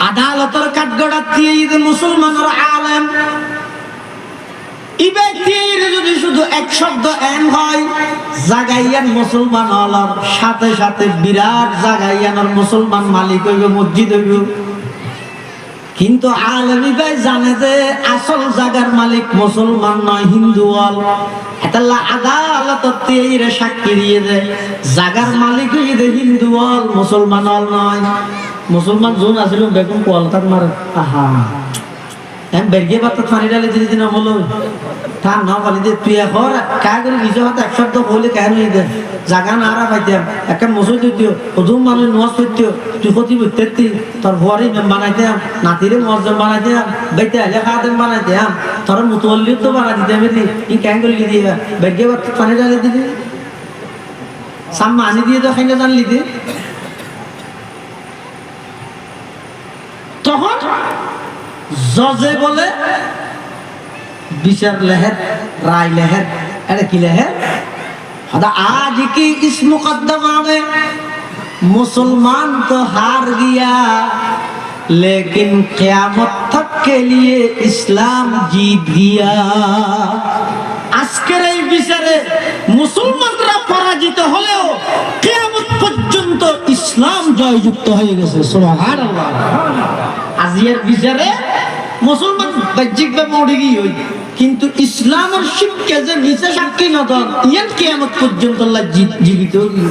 আদালতের কাঠগড়া দিয়ে মুসলমানের আলেম যদি শুধু এক শব্দ এন হয় জাগাইয়ান মুসলমান হলার সাথে সাথে বিরাট জাগাইয়ানোর মুসলমান মালিক হইব, মসজিদ হইব। কিন্তু আলেমি ভাই জানে যে আসল জাগার মালিক মুসলমান নয়, হিন্দু হল। এটাল্লা আদালত সাক্ষী দিয়ে দেয় জাগার মালিক হইবে হিন্দু হল, মুসলমান হল নয়। মুসলমান জোন আসলে বেগম কোয়ালতার মারে আহা বেরিয়ে বার্তা থানি ডালে দিদি দিন হলো তা না বলি যে তুই এখন কা করে নিজে হাতে এক শব্দ বলে কেন দে জাগা না আরা পাইতাম একটা মসুর দিতিও প্রথম মানুষ নোয়াজ করতিও তুই ক্ষতি বুঝতে তোর ঘরে বানাইতাম নাতিরে মসজিদ বানাইতাম বেতে আলে খাওয়াতে বানাইতাম তোর মুতল্লিও তো বানা দিতে আমি ই কেন করে দিয়ে বেরিয়ে বার্তা থানি ডালে দিদি সাম্মা আনি দিয়ে তো খাইলে জানলি দি তখন জজে বলে বিচার লেহের রায় লেহের এটা কি লেহের आज की इस मुकदमा में मुसलमान तो हार गया लेकिन क़यामत तक के लिए इस्लाम जीत गया। আজকের এই বিচারে মুসলমানরা পরাজিত হলেও কিয়ামত পর্যন্ত ইসলাম জয়যুক্ত হয়ে গেছে। সুবহানাল্লাহ। আজিয়ার বিচারে মুসলমান বাহ্যিকভাবে মরে গিয়ে কিন্তু ইসলামের শিক্ষা যে নিচে সাক্ষী নতন ইয়ান কিয়ামত পর্যন্ত আল্লাহ জীবিত হইল,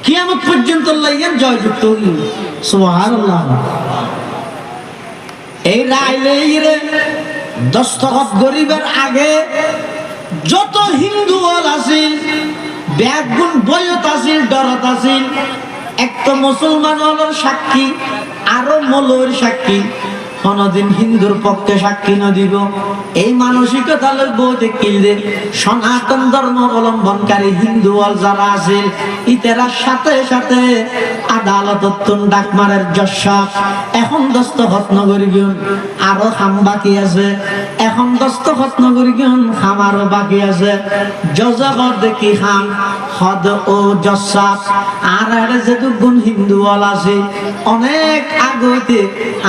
কিয়ামত পর্যন্ত আল্লাহ ইয়ান জয়যুক্ত হইল। সুবহানাল্লাহ। এই রাইলে দস্তখত গরিবের আগে যত হিন্দু হল আছিল ব্যাগুন বয়ত আছিল ডরত আছিল একটা মুসলমান হলের সাক্ষী আরো মৌলবীর সাক্ষী কোনদিন হিন্দুর পক্ষে সাক্ষী ন দিব। এই মানসিকতা বলতে কিনলে সনাতন ধর্ম অবলম্বনকারী হিন্দু হল যারা আছে ইতারা সাথে সাথে আদালত ডাক মারের যশাব এখন দস্তখত নগরী গিয়ন আরো খাম বাকি আছে, এখন দস্তখত নগরী গিয়ন খাম আরো বাকি আছে। জজবর দেখি খাম হদ ও যশাব আর যে দুগুণ হিন্দু হল আছে অনেক আগতে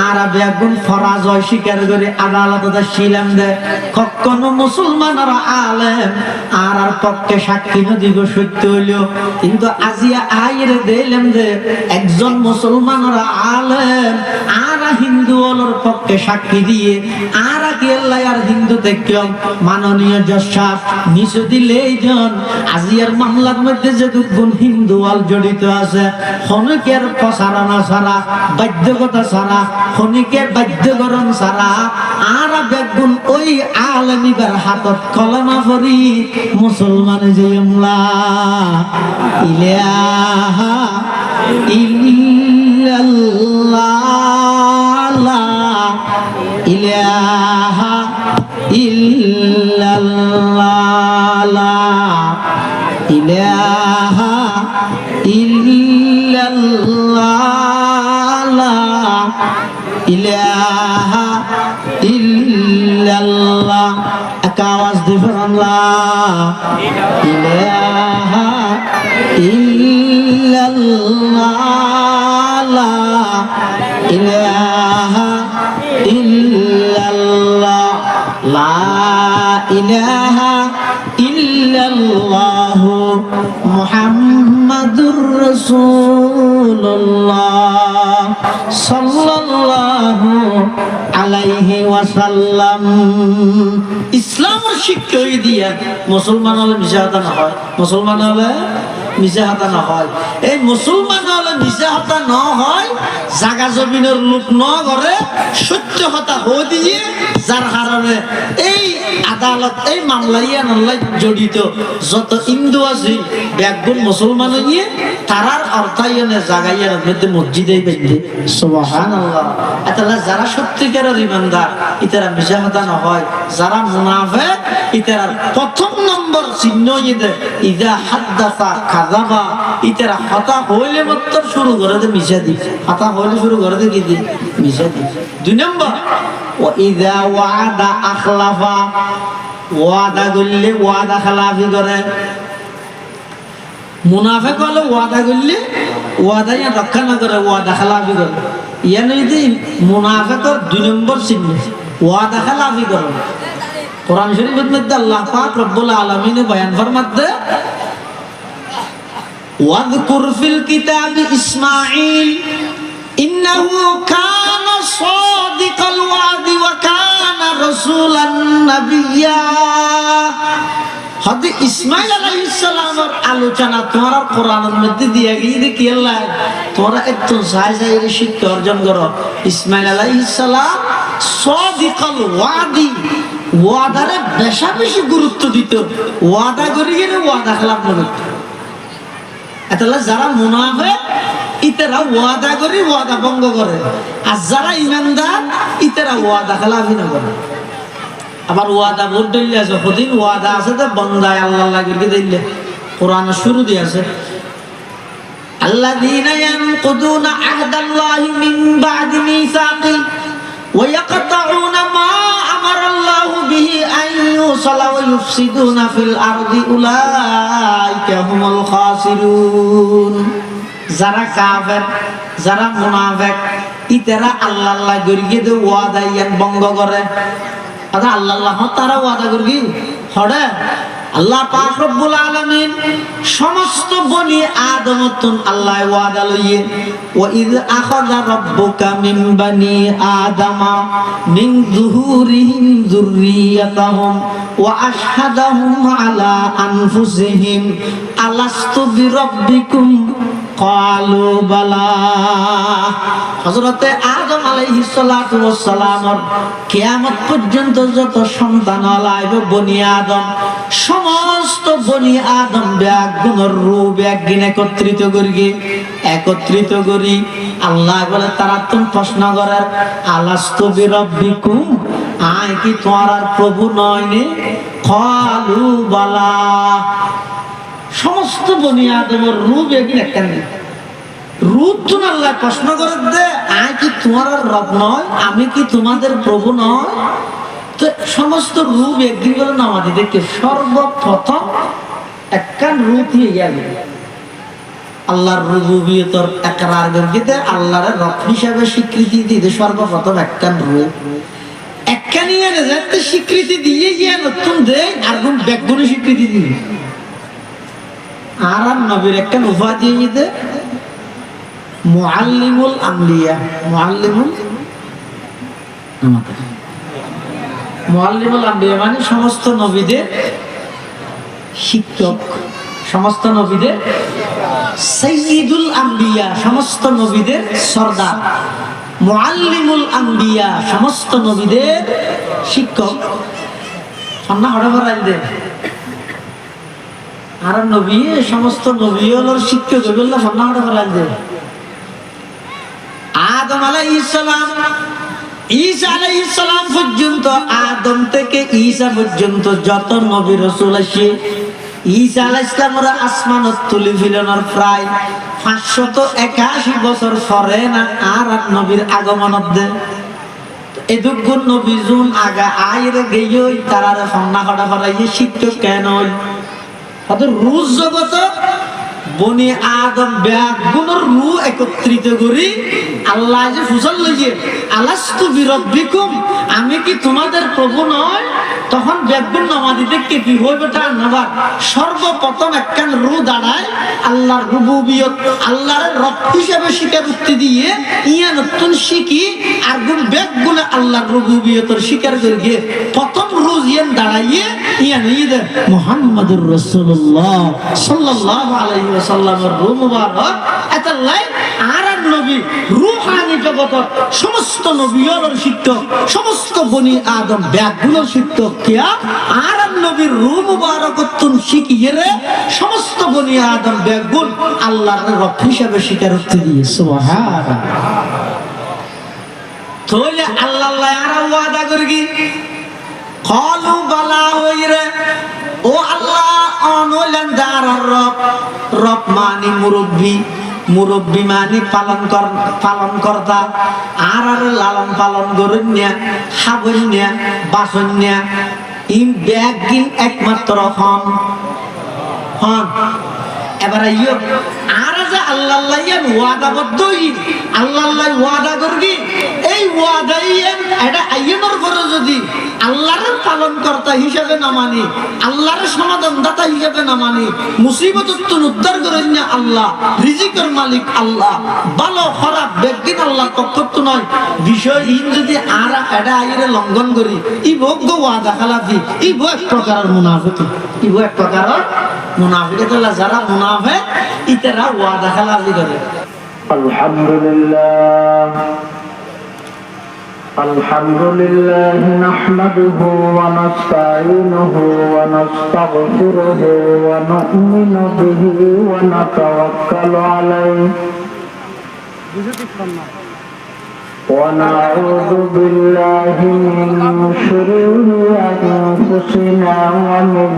আর বেগুন পরাজয় স্বীকার করে আদালতে শিলাম দেয় কখনো মুসলমানরা আলেম আর পক্ষে সাক্ষী দিব সত্য হইল। কিন্তু আজিয়া আইরে দিলাম যে একজন মুসলমানরা আলেম আর হিন্দু হলোর পক্ষে সাক্ষী দিয়ে আর কি আল্লাহ আর হিন্দু থেকে মাননীয় জজ নিচে দিলে এইজন আজিয়ার মামলার মধ্যে যে দুগুণ হিন্দু হল জড়িত আছে খনিকের প্রচারণা ছাড়া বাধ্যকতা ছাড়া খনিকের বাধ্যকরণ ছাড়া আর বেগুন ওই আলেমিবার হাতত কলমা পড়ি মুসলমান যে ইলাহা ইল্লাল্লাহ ইলাহা ইল্লাল্লাহ ইলাহা ইল্লাল্লাহ ইলাহা ইল্লাল্লাহ এক আওয়াজ দিবেন আল্লাহ ইলাহা ইল্লাল্লাহ ইলাহা ইল্লাল্লাহ লা ইলাহা ইল্লাল্লাহ মুহাম্মাদুর রাসূলুল্লাহ সাল্লাল্লাহু আলাইহি ওয়াসাল্লাম। ইসলামের শিক্ষা দিয়া মুসলমান হলে মিশা হাতা না হয়, মুসলমান হলে মিশা হাতা না হয়। এই মুসলমান হলে মিশা হাতা না হয় জাগা জমিনের লোক ন করে সত্য হতা হয়ে দিয়ে যার কারণে এই আদালত এই মামলাইয়া নল্লাই জড়িত যত হিন্দু আছে ব্যাগুন মুসলমান নিয়ে তারার অর্থায়নে জাগাইয়ার মধ্যে মসজিদে বেঁধে সুবহানাল্লাহ। তাহলে যারা সত্যিকারের ইমানদার ইতারা মিশা হাতা না হয়, যারা মুনাফিক ইতারা প্রথম নম্বর চিহ্ন ইদা হাদ্দাসা কাযাবা ইতারা হতা হইলে মাত্র শুরু করে দে মিশা দি, হতা হইলে শুরু করে দে কি দি মিশা দি। দুই নম্বর ওয়া ইদা ওয়াদা আখলাফা ওয়াদা করলে ওয়াদা খেলাফি করে। মুনাফিক হলো ওয়াদা করলে ওয়াদা ইয়া রক্ষা না করে ওয়াদা খেলাফি করে। ইয়া যদি মুনাফিকের 2 নম্বর চিহ্ন ওয়াদা খেলাফি করে। কোরআন শরীফের মধ্যে আল্লাহ পাক রব্বুল আলামিন বয়ান ফরমাতে ওয়াযকুর ফিল কিতাবি ইসমাঈল ইন্নাহু কানা সাদিকাল ওয়াদি ওয়া কানা রাসূলান নাবিয়্যা। হযরত ইসমাঈল আলাইহিস সালামের আলোচনা তোমার কোরআনের মধ্যে দিয়ে গিয়ে কি আল্লাহ তোমরা একটু সাইজাইরে শিক্ষা অর্জন করো। ইসমাঈল আলাইহিস সালাম সাদিকাল ওয়াদি ওয়াদারে বেশা বেশি গুরুত্ব দিত। ওয়াদা করি গেলে ওয়াদা খেলাফ না করত। এতলা যারা মুনাফিক ইতারা ওয়াদা করি ওয়াদা ভঙ্গ করে, আর যারা ইমানদার ইতারা ওয়াদা খেলাফি না করে। আবার ওয়াদা বলতে আছে কদিন ওয়াদা আছে তো বন্দায় আল্লাহ লাগিয়ে দিলে কোরআন শুরু দিয়েছে আল্লাযীনা ইয়ানকুদুনা আহদাল্লাহি মিন বা'দি মিসাকি ওয়া ইয়াকতাউনা মা আমারাল্লাহু বিহি আন ইউসালা ওয়া ইউফসিদুনা ফিল আরদি উলাইকা হুমুল খাসিরুন। যারা কাফের যারা মুনাফিক ইতারা আল্লাহ লাগিয়ে দে ওয়াদা ইয়ান ভঙ্গ করে। আদা আল্লাহ তারা ওয়াদা করবি হড়ে আল্লাহ পাক রব্বুল আলামিন সমস্ত বনি আদমতন আল্লাহ ওয়াদা লইয়ে ওয়া ইয আখাযা রাব্বুকা মিন বানি আদামা মিন যুহুরিহিম যুররিয়াতাহুম ওয়া আশহাদাহুম আলা আনফুসিহিম আলাস্তু বিরাব্বিকুম ক্বালু বালা। হযরতে আদম আলাইহিস সালাতু ওয়াস সালামের কিয়ামত পর্যন্ত যত সন্তান আলাইবে বনি আদম সমস্ত বনি আদম ব্যাগুণের রূপ একদিন একত্রিত করি আল্লাহ বলে তারা তুমি প্রশ্ন করার আলাস্তু বিরাব্বিকুম আয় কি তোমার প্রভু নয় নে ক্বালু বালা। সমস্ত বনি আদমের রূপ একদিন একটা নেই রূপ তুমি আল্লাহ প্রশ্ন করে দে আয় কি তোমার রব নয় আমি কি তোমাদের প্রভু নয়। তো সমস্ত রূপ একদিন বলে নামাজি দেখে সর্বপ্রথম একখান রূপ হয়ে গেল আল্লাহর রুবুবিয়তের একরার করতে আল্লাহর রব হিসাবে স্বীকৃতি দিতে সর্বপ্রথম একখান রূপ একখানি এনে যাতে স্বীকৃতি দিয়ে গিয়ে নতুন দেয় আর কোন ব্যাকগুণে স্বীকৃতি দিবে। আর নবীর একখান উপাধি দিতে মুআল্লিমুল আম্বিয়া মুআল্লিমুল আম্বিয়া মানে সমস্ত নবীদের শিক্ষক, সমস্ত নবীদের সাইয়্যিদুল আম্বিয়া সমস্ত নবীদের সরদার, মুআল্লিমুল আম্বিয়া সমস্ত নবীদের শিক্ষক। সামনে হড়বড় আইলে আর নবী সমস্ত নবী হলোর শিক্ষক বললো সামনে হড়বড় আইলে আদম আলাইহিস সালাম ঈসা আলাইহিস সালাম পর্যন্ত আদম থেকে ঈসা পর্যন্ত যত নবী রাসূল আছে ঈসা আলাইহিস সালামের আসমানত তুলি ফিরানোর প্রায় 581 বছর পরে না আর নবীর আগমন দে এদুগুন নবী জুন আগা আইরে গইই তারার সামনা করা ফরাইয়ে শিক্ষক কেন হয়তো রুজ জগত বনি আদম ব্যাগুণের রু একত্রিত করি আল্লাহ যে ফুসল লইয়ে আলাস্তু বিরাব্বিকুম আমি কি তোমাদের প্রভু নয়। তখন ব্যাগুণ নামাজি দেখতে কি হইবে তা নবার সর্বপ্রথম একখান রু দাঁড়ায় আল্লাহর রুবুবিয়ত আল্লাহর রব হিসেবে স্বীকারোক্তি দিয়ে ইয়া নতুন শিখি আর গুণ ব্যাগুণে আল্লাহর রুবুবিয়তের স্বীকার করিয়ে প্রথম রুজ ইয়ান দাঁড়াইয়ে ইয়া নিয়ে মুহাম্মাদুর রাসূলুল্লাহ সাল্লাল্লাহু আলাইহি ওয়াসাল্লামের রূহ মুবারক এতাল্লাই আর নবী রূহানি জগত সমস্ত নবীর শিক্ষক সমস্ত বনি আদম ব্যাগুণের শিক্ষক কিয়া আর নবীর রূহ মুবারক তুন শিখিয়ে রে সমস্ত বনি আদম ব্যাগুণ আল্লাহর রব হিসাবে স্বীকারোক্তি দিয়ে সুবহানাল্লাহ। তোলে আল্লাহ আর ওয়াদা করগি ক্বালু বালা হইরে ও আল্লাহ অনলেন দারার রব রব মানে মুরব্বী মানে পালন কর্তা আর লালন পালন করুনিয়া খাবনিয়া বাসনিয়া ইম ব্যাগিন একমাত্র হন এবার আইয়ো আর যে আল্লাহ ইয়ান ওয়াদাবদ্ধই আল্লাহ ওয়াদা করবি এই ওয়াদাই এটা আইয়নের পরে যদি আল্লাহর পালন কর্তা হিসেবে না মানি আল্লাহর সমাধানদাতা হিসেবে না মানি মুসিবতত উদ্ধার করেন না আল্লাহ রিজিকের মালিক আল্লাহ ভালো খারাপ ব্যক্তি আল্লাহ পক্ষ নয় বিষয় ইন যদি আর এটা আইরে লঙ্ঘন করি ই ভোগ্য ওয়াদা খালাফি ই ভো এক প্রকারের মুনাফিকি ই ভো এক প্রকারের মুনাফিকি তো যারা মুনাফিক ইতারা ওয়াদা খালাফি করে الحمد لله نحمده ونستعينه ونستغفره ونؤمن به ونتوكل عليه ونعوذ بالله من شرور أنفسنا ومن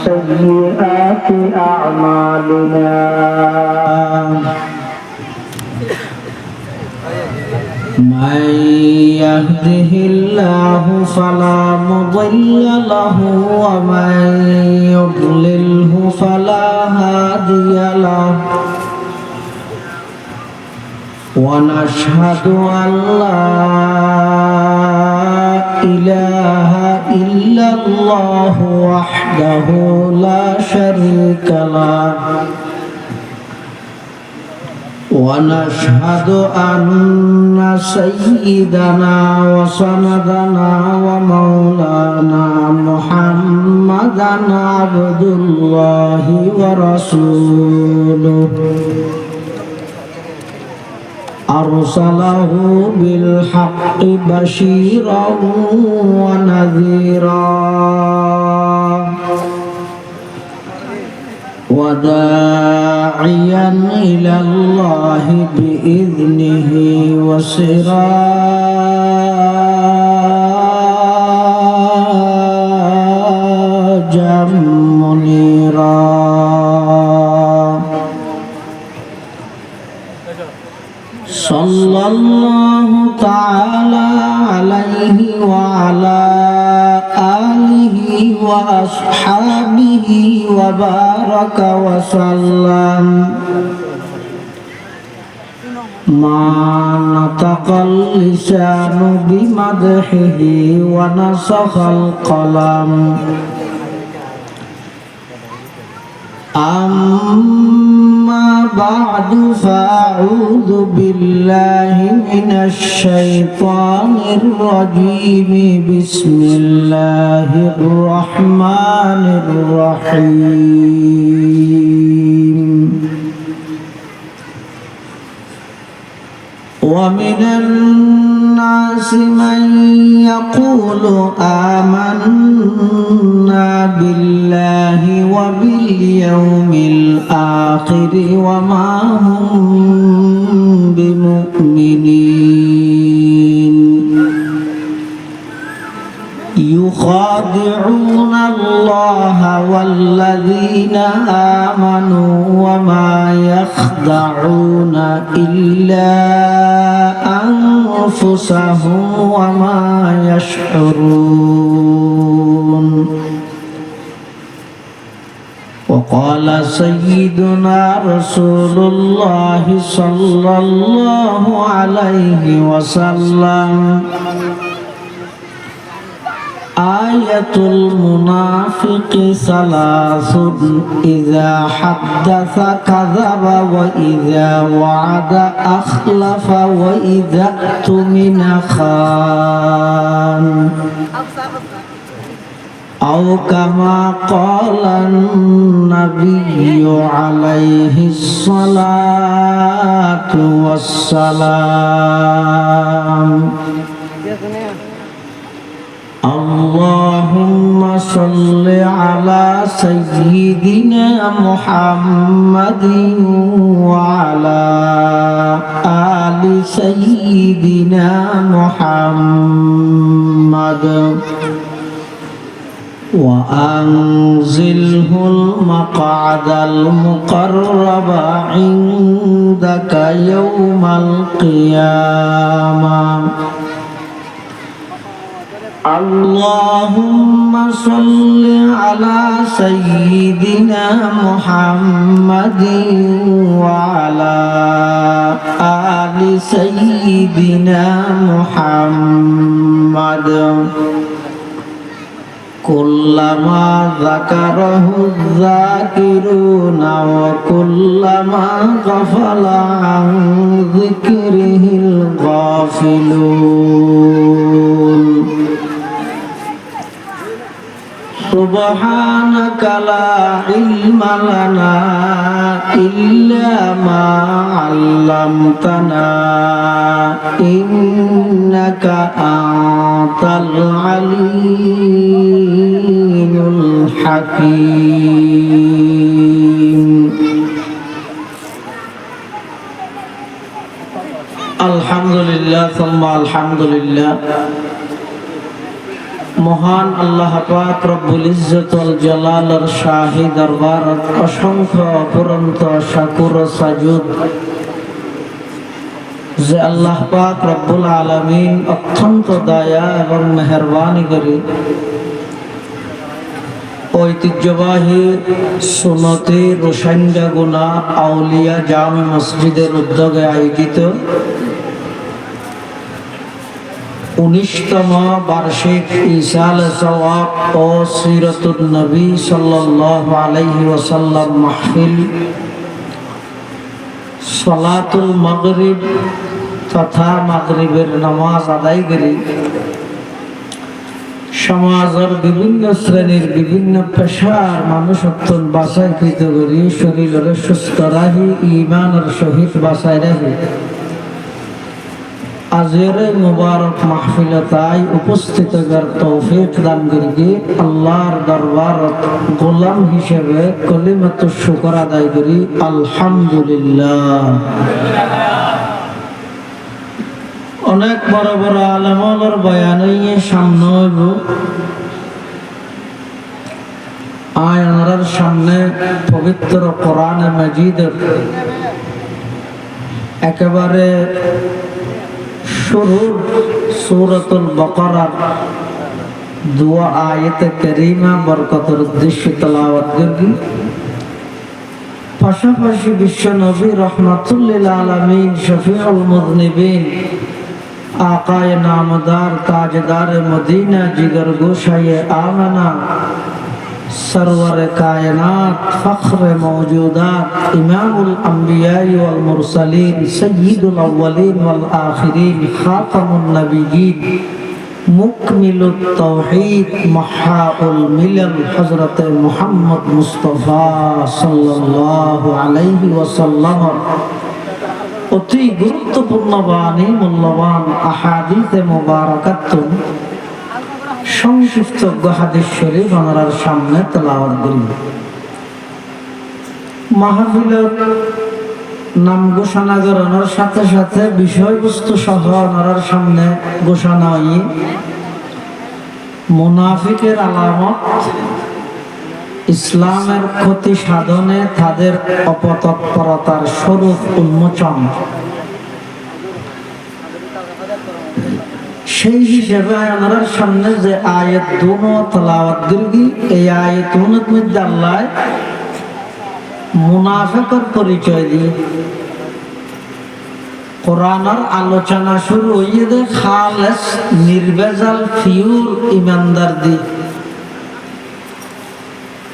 سيئات أعمالنا من يهده الله فلا مضل له ومن يضلله فلا هادي له ونشهد أن لا إله إلا الله وحده لا شريك له ونشهد أن سيدنا وسندنا ومولانا محمدا عبد الله ورسوله أرسله بالحق بشيرا ونذيرا وداعيا إلى الله بإذنه وسراجا منيرا صلى الله تعالى عليه وعلى آله وأصحابه وبارك وسلم ما نطق اللسان بمدحه ونسخ القلم أما بعد فأعوذ بالله من الشيطان الرجيم بسم الله الرحمن الرحيم ومن الناس من يقول آمنا بالله وباليوم الآخر وما هم بمؤمنين يخادعون الله والذين آمنوا وما يخدعون إلا أنفسهم وما يشعرون وقال سيدنا رسول الله صلى الله عليه وسلم آية المنافق ثلاث إذا حدث كذب وإذا وعد أخلف وإذا اؤتمن خان أو كما قال النبي عليه الصلاة والسلام اللهم صل على سيدنا محمد وعلى آل سيدنا محمد وأنزله المقعد المقرب عندك يوم القيامة اللهم صل على سيدنا محمد وعلى آل سيدنا محمد كلما ذكره الذاكرون وكلما غفل عن ذكره الغافلون سبحانك لا علم لنا إلا ما علمتنا إنك أنت العليم الحكيم الحمد لله ثم الحمد لله মহান আল্লাহ পাক রব্বুল ইজ্জত ওয়াল জালালের শাহী দরবারত অসংখ্য অপরন্ত শাকুর ও সাজুদ যে আল্লাহ পাক রব্বুল আলামিন অত্যন্ত দয়া এবং মেহেরবানি করে ঐতিহ্যবাহী সুন্নতি রোশানজাগুনা আউলিয়া জামে মসজিদের উদ্যোগে আয়োজিত 19তম বার্ষিক ইসাল সওয়াব ও সিরাতুন নবী সাল্লাল্লাহু আলাইহি ওয়াসাল্লাম মাহফিল সালাতুল মাগরিব তথা মাগরিবের নামাজ আদায় করে সমাজের বিভিন্ন শ্রেণীর বিভিন্ন পেশার মানুষ অত্যন্ত বাছাইকৃত করি শরীরের সুস্থ রাখি ঈমানের সহিত বাছাই রাখি আজের মুবারক মাহফিলতাই উপস্থিত হওয়ার তৌফিক দান করি আল্লাহর দরবারত গোলাম হিসেবে কলিমাতুশ শুকর আদায় করি আলহামদুলিল্লাহ। অনেক বড় বড় আলেমদের বয়ান নিয়ে সামনে হইব আয়ানার সামনে পবিত্র কোরআনে মাজিদের একেবারে শুরুর সূরাতুল বাকারার দুয়া আয়াতে কারীমা বরকতের উদ্দেশ্যে তেলাওয়াত করি। পাশাপাশি বিশ্ব নবী রহমাতুল লিল আলামিন শফিউল মুযনিবিন আকায়ে নামদার তাজদার মদিনা জিগর গোশায়ে আমানা सरवर कायनात फख्र मौजूदात इमामुल अंबिया वल मुरसलीन सय्यिदुल अव्वलीन वल आखिरीन खातमुन नबिय्यीन मुकमिलुत तौहीद महाउल मिलल हजरत मुहम्मद मुस्तफा सल्लल्लाहु अलैहि वसल्लम অতি গুরুত্বপূর্ণ বাণী মূল্যবান আহাদিসে মুবারাকাতুন সংক্ষিপ্ত হাদিস শরীফ আমাদের সামনে তেলাওয়াত করি। মাহফিলের নাম ঘোষণা করানোর সাথে সাথে বিষয়বস্তু সহ আমাদের সামনে ঘোষণা হয় মুনাফিকের আলামত, ইসলামের ক্ষতি সাধনে তাদের অপতৎপরতার স্বরূপ উন্মোচন। সেই হিসেবে আমরা সামনে যে আয়াত দুনো তেলাওয়াত করি এই আয়াতুনের মধ্যে আল্লাহ মুনাফিকের পরিচয় দিয়ে কোরআনের আলোচনা শুরু হইয়ে দে খালেস নির্ভেজাল পিওর ইমানদার দি।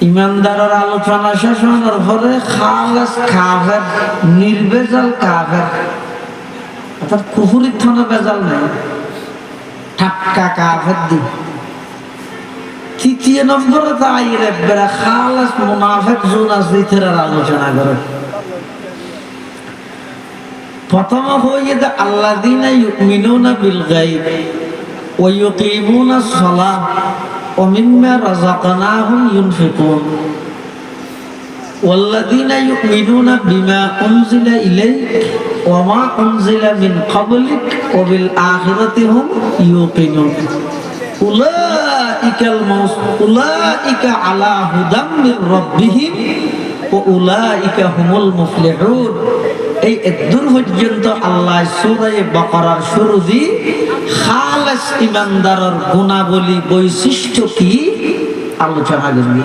ইমানদারের আলোচনা শেষ হওয়ার পরে খালেস কাফের নির্ভেজাল কাফের অর্থাৎ কুফরির থানা বেজাল নাই ঠাক্কা কাফের দি। তৃতীয় নম্বরে তাইরে বেরা খালেস মুনাফিক জুনাস দিতের আলোচনা করে। প্রথম হয়ে যে আল্লাযীনা ইউমিনুনা বিল গায়ব ওয়া ইউকিমুনাস সালাহ ওয়া মিম্মা রাযাকনাহুম ইউনফিকুন ওয়াল্লাযীনা ইউমিনুনা বিমা উনজিলা ইলাইক ওয়া মা উনজিলা মিন ক্বাবলিক ওয়া বিল আখিরাতি হুম ইউকিনুন উলাইকা আলা হুদাম মির রাব্বিহিম ওয়া উলাইকা হুমুল মুফলিহুন। এই এদুর পর্যন্ত আল্লাহ সূরা বাকারার শুরু দি খালেস ইমানদারের গুণাবলী বৈশিষ্ট্য কি আলোচনা করবি।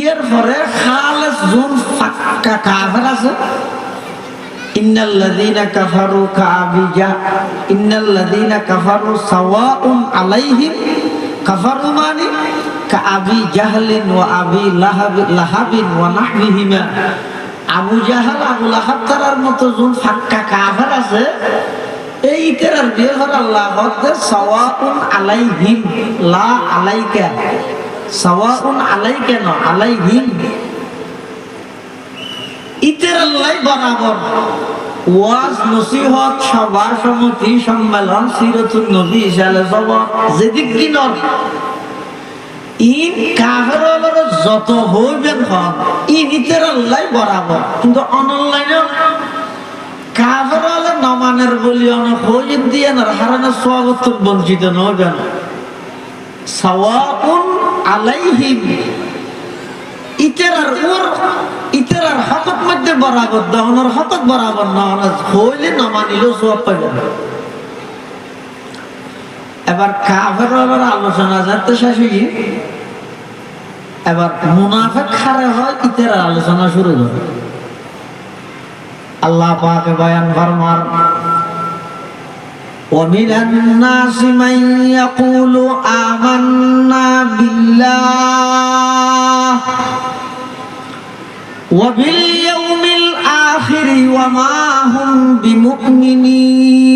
এর পরে খালেস জুন ফাক্কা কাফের আছে, ইন্নাল্লাযীনা কাফারু কাআবিজা ইন্নাল্লাযীনা কাফারু সাওয়াউন আলাইহিম, কাফারু মানে কাআবি জাহলিন ওয়া আবি লাহাবিন ওয়া নাহবিহিমা। আবু জাহাল আবু লাহাব তারার মতো জুন ফাক্কা কাফের আছে, এই তেরার বিয়ে হল আল্লাহ হতে সাওয়াউন আলাইহিম লা আলাইকা, সাওয়াউন আলাইকা না আলাইহিম। ইতের আল্লাহ বরাবর ওয়াজ নসিহত সভা সমিতি সম্মেলন সিরাতুন নবী সাল্লাল্লাহু যেদিক দিনর ইন কাফের হলো যত হইবেন হন ইন ইতের আল্লাহ বরাবর, কিন্তু অনলাইনে কাফের হলো নমানের বলি অনেক হইন দিয়ে না হারানো সওয়াবত বঞ্চিত নবেন। সাওয়াউন আলাইহিম ইতেরার ওর ইতেরার হকত মধ্যে বরাবর দহনের হকত বরাবর না হইলে না মানিলেও সওয়াব পাবেন। এবার কাফের আলোচনা যাতে শেষ হয়ে এবার মুনাফিক খারে হয় ইতেরার আলোচনা শুরু হবে। আল্লাহ পাক বয়ান ফরমান ومن الناس من يقول آمنا بالله وباليوم الآخر وما هم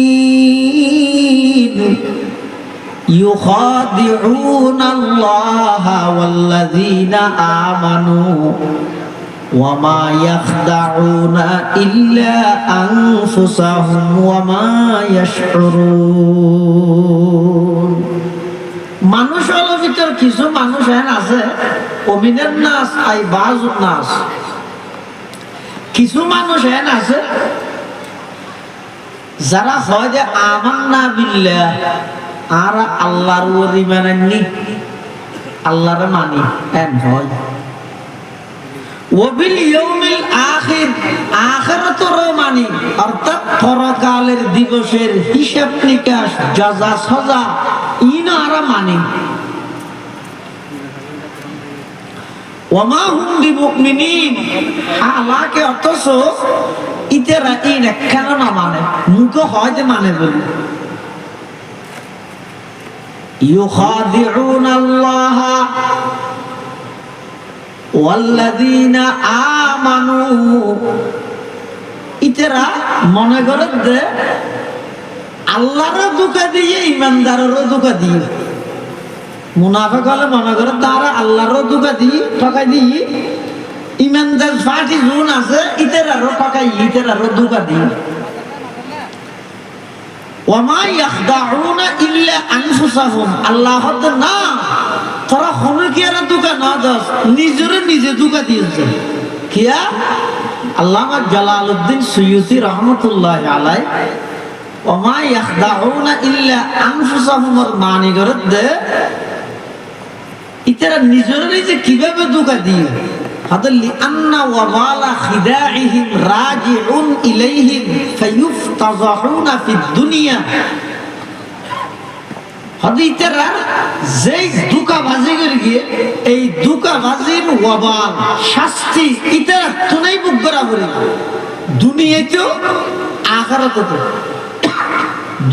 بمؤمنين يخادعون الله والذين آمنوا وما يخدعون إلا أنفسهم وما يشعرون। মানুষ হলো ভিতর কিছু মানুষ আছে, ওমিনের নাস আই বাজুর নাস, কিছু মানুষ আছে যারা হয় যে আমান্না বিল্লাহ আর আল্লাহর উপর ঈমান আনি আল্লাহর মানি এন হয়, ওয়াবিল ইয়াউমিল আখির আখিরাতর মানি অর্থাৎ পরকালের দিবসের হিসাব নিকাশ জাযা সাজা ইনারা মানি। ওয়ামা হুম বিমুমিনিন হালাকে অথচ ইতেরা ইন কেন না মানে মুখ হয় যে মানে বলি ইউখাদিউন আল্লাহ ওয়াল্লাযীনা আমানু ইতেরা মনে করে যে আল্লাহর ধোঁকা দিয়ে ইমানদারের ধোঁকা দিয়ে, মুনাফিক হলে মনে করে তারা আল্লাহর ধোঁকা দিয়ে ঠকাই দিয়ে ইমানদার ফাটি জুন আছে ইতেরারও ঠকাই ইতেরারও ধোঁকা দিয়ে। ওয়ামা ইয়াখদাউনা ইল্লা আনফুসাহুম আল্লাহ না তোরা হনুকিয়ার ধোঁকা না দাস নিজের নিজে ধোঁকা দিয়েছে। কিয়া আল্লামা জালালউদ্দিন সুয়ুতি রহমতুল্লাহ আলাইহি ওয়ামা ইয়াখদাউনা ইল্লা আনফুসাহুম মানে করে দে ইতারা নিজের নিজে কিভাবে ধোঁকা দিয়ে হাদাল্লি আন্না ওয়াবালা খিদাইহিম রাজিউন ইলাইহিম ফায়ুফতাযাহুনা ফিদ দুনিয়া। হাদিতেরা যেই ধোঁকাবাজি করে গিয়ে এই ধোঁকাবাজির ওয়াবাল শাস্তি ইতারা তুনাই বুক করা পড়ে দুনিয়াতেও আখিরাতেও।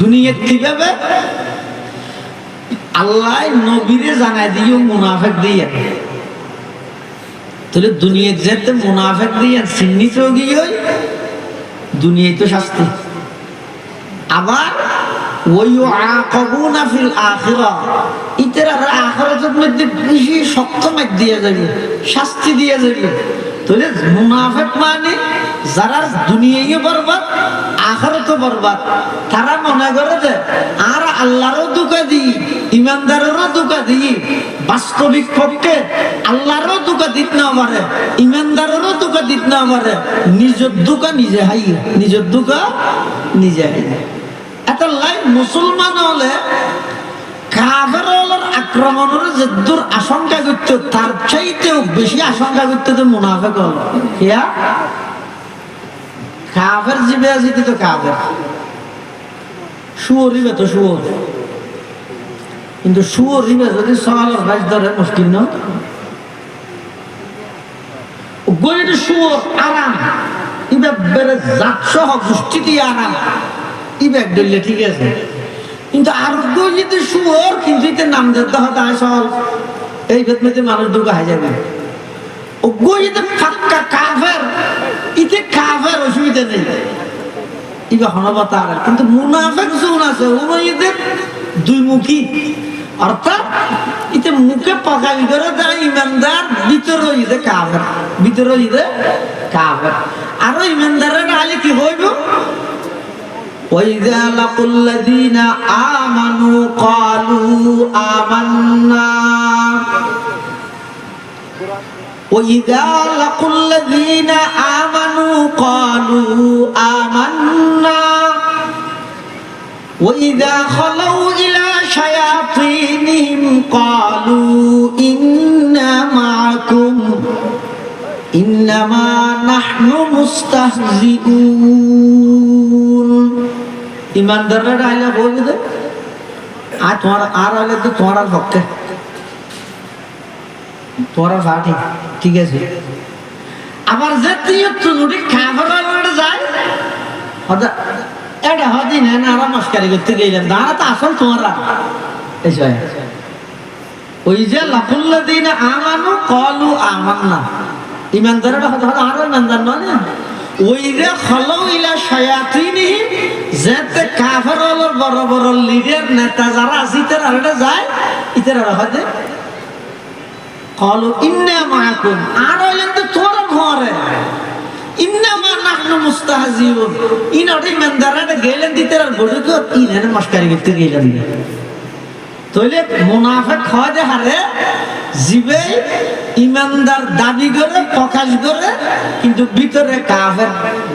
দুনিয়াতে কিভাবে আল্লাহ নবীরে জানাই দিও মুনাফিক দিয়ে, তাহলে দুনিয়া যেতে মুনাফিক দিয়ে চিহ্নিত গিয়ে দুনিয়ায় তো শাস্তি। আবার ওয়াইউআকাবুনা ফিল আখিরাহ ইতারা আখিরাতের মধ্যে বেশি শক্ত মার দিয়ে যাবে, শাস্তি দিয়ে যাবে। তাহলে মুনাফিক মানে যারা দুনিয়ায় বরবাদ আখিরাতও বরবাদ, তারা মনে করে যে আর আল্লাহরও ধোঁকা দিই ইমানদারেরও ধোঁকা দিই, বাস্তবিক পক্ষে আল্লাহরও ধোঁকা দিতে না পারে ইমানদারেরও ধোঁকা দিতে না পারে, নিজের ধোঁকা নিজে হাই, নিজের ধোঁকা নিজে হাই। এত লাইন মুসলমান হলে কাফেরের আক্রমণের যে দূর আশঙ্কা করতে তার চাইতেও বেশি আশঙ্কা করতে তো মুনাফিক হল। কাফের জিবে আছে তো কাফের, শুয়োর রিবে তো শুয়োর, কিন্তু শুয়োর রিবে যদি সওয়ালের বাইশ ধরে মুশকিল না। গরিব শুয়োর আরাম, ইবে বেড়ে জাত সহ গোষ্ঠী দিয়ে আরাম, ইবে ডলে ঠিক আছে। কিন্তু আর গরিব শুয়োর, কিন্তু এতে নাম দিতে হতে হয় সল, এই বেতমেতে মানুষ দুর্গা হয়ে যাবে। ও গরিব ফাক্কা কাফের, ইতে কাফের অসুবিধা নেই, ইবে হনবতা আর। কিন্তু মুনাফিক যখন আছে ওদের দুই মুখী, অর্থাৎ ইতে মুখে পকাবি করে দেয় ইমানদার, ভিতরে ইদে কাফের, ভিতরে ইদে কাফের। আরো ইমানদারের আলে কি হইব? وَإِذَا لَقُوا الَّذِينَ آمَنُوا قَالُوا آمَنَّا وَإِذَا لَقُوا الَّذِينَ آمَنُوا قَالُوا آمَنَّا وَإِذَا خَلَوْا إِلَى شَيَاطِينِهِمْ قَالُوا إِنَّا مَعَكُمْ إِنَّمَا نَحْنُ مُسْتَهْزِئُونَ। ইমানদাররা আইলা বলবে যে আর তোমার আর আইলে তো তোমার পক্ষে, তোমার ফাটি ঠিক আছে। আবার যে তুই খাবার যায় এটা হদিন হ্যাঁ না, আমরা মস্কারি করতে গেলাম, দাঁড়া তো আসল তোমারা এসে। ওই যে লাকুল্লাযীন আমানু ক্বালু আমান্না, ইমানদাররা হয়তো আরো ইমানদার নয় না। ওই যে খালাউ ইলা শায়াতিনিহিম, যেতে কাফেরদের বড় বড় লিডার নেতা যারা আছে তারা এটা যায়, ইতারা হয়তো ক্বালু ইন্না মাআকুম, আর হইলেন তো তোরা ঘরে ইন্নামা নাহনু মুস্তাহজিউন। ইনটি ইমানদাররা গেলেন দিতের আর বড় তো ইনানে মস্কারি করতে গেলেন। তাইলে মুনাফিক হয় যে হারে জিবে ইমানদার দাবি করে প্রকাশ করে, কিন্তু ভিতরে কাফের।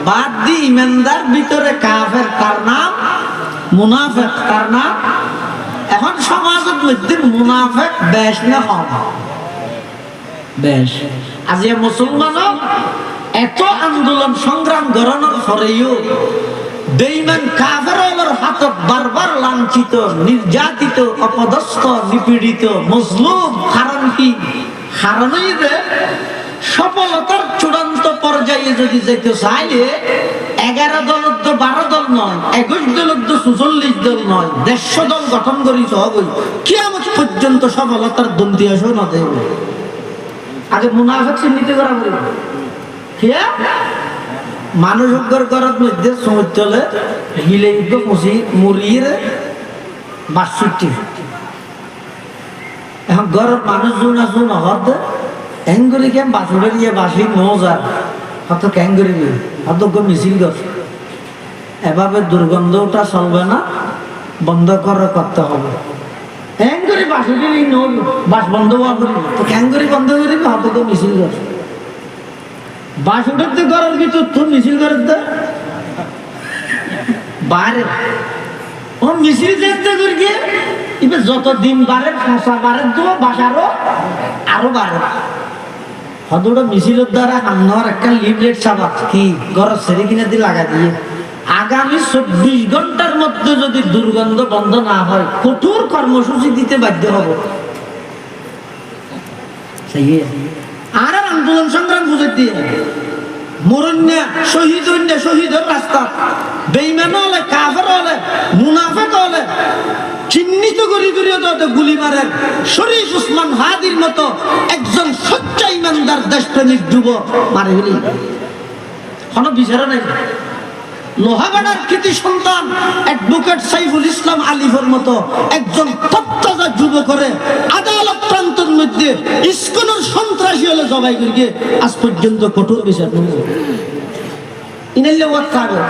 বাদ দি ইমানদার ভিতরে কাফের, তার নাম মুনাফিক, তার নাম। এখন সমাজের মধ্যে মুনাফিক বেশ না কম? বেশ। আজ মুসলমান এত আন্দোলন সংগ্রাম করানোর পরেও বেঈমান কাফেরদের হাতে বারবার লাঞ্ছিত, নির্যাতিত, অপদস্থ, নিপীড়িত, মজলুম। কারণ কি? কারণই যে সফলতার চূড়ান্ত পর্যায়ে যদি যেতে চাইলে 11 দল 12 দল নয়, 21 দল 44 দল নয়, 150 দল গঠন করি সহগই কিয়ামত পর্যন্ত সফলতার দন্তি আসো না দেব। আগে মুনাফিক চিহ্নিত করা বলি মানুষ ঘরের মধ্যে সমুদ্র চলে গিলে মুড়িয়ে বাসুটি। এখন ঘরের মানুষ জুন আসুন হত এঙ্গুরি কেম বাসুরে গিয়ে বাসি মজার হত ক্যাঙ্গুরি হত মিছিল কর। এভাবে দুর্গন্ধটা চলবে না, বন্ধ করে করতে হবে। এঙ্গুরি বাসুটি বাস বন্ধ হওয়া করি তো ক্যাঙ্গুরি বন্ধ করি হত মিছিল কর। বাস উঠাতে করার কিছু তুই মিছিল করে বাইরে ও মিছিল যেতে করি গিয়ে এবার যত দিন বাড়ে ফসা বাড়ে তো বাসারও আরো বাড়ে। হয়তো ওটা মিছিলের দ্বারা আমার একটা লিফলেট ছাপা কি ঘরের ছেড়ে কিনে দিয়ে লাগা দিয়ে আগামী 24 ঘন্টার মধ্যে যদি দুর্গন্ধ বন্ধ না হয় কঠোর কর্মসূচি দিতে বাধ্য হব। আর আন্দোলন সংগ্রাম বুঝে দিয়ে মরণ্যা শহীদ শহীদের রাস্তা বেঈমান হলে কাফের হলে মুনাফিক হলে চিহ্নিত করি গুলি মারেন। শরীফ উসমান হাদির মতো একজন সচ্চা ইমানদার দেশপ্রেমিক যুবক মারে হলি কোনো বিচারে নাই। লোহাগাড়ার কৃতি সন্তান অ্যাডভোকেট সাইফুল ইসলাম আলিফের মতো একজন তত্তাজা যুবকরে আদালত প্রান্তের মধ্যে ইসকনের সন্ত্রাসী হলে জবাই করিয়ে আজ পর্যন্ত কঠোর বিচার ইনাইলে ওয়াত থাকবে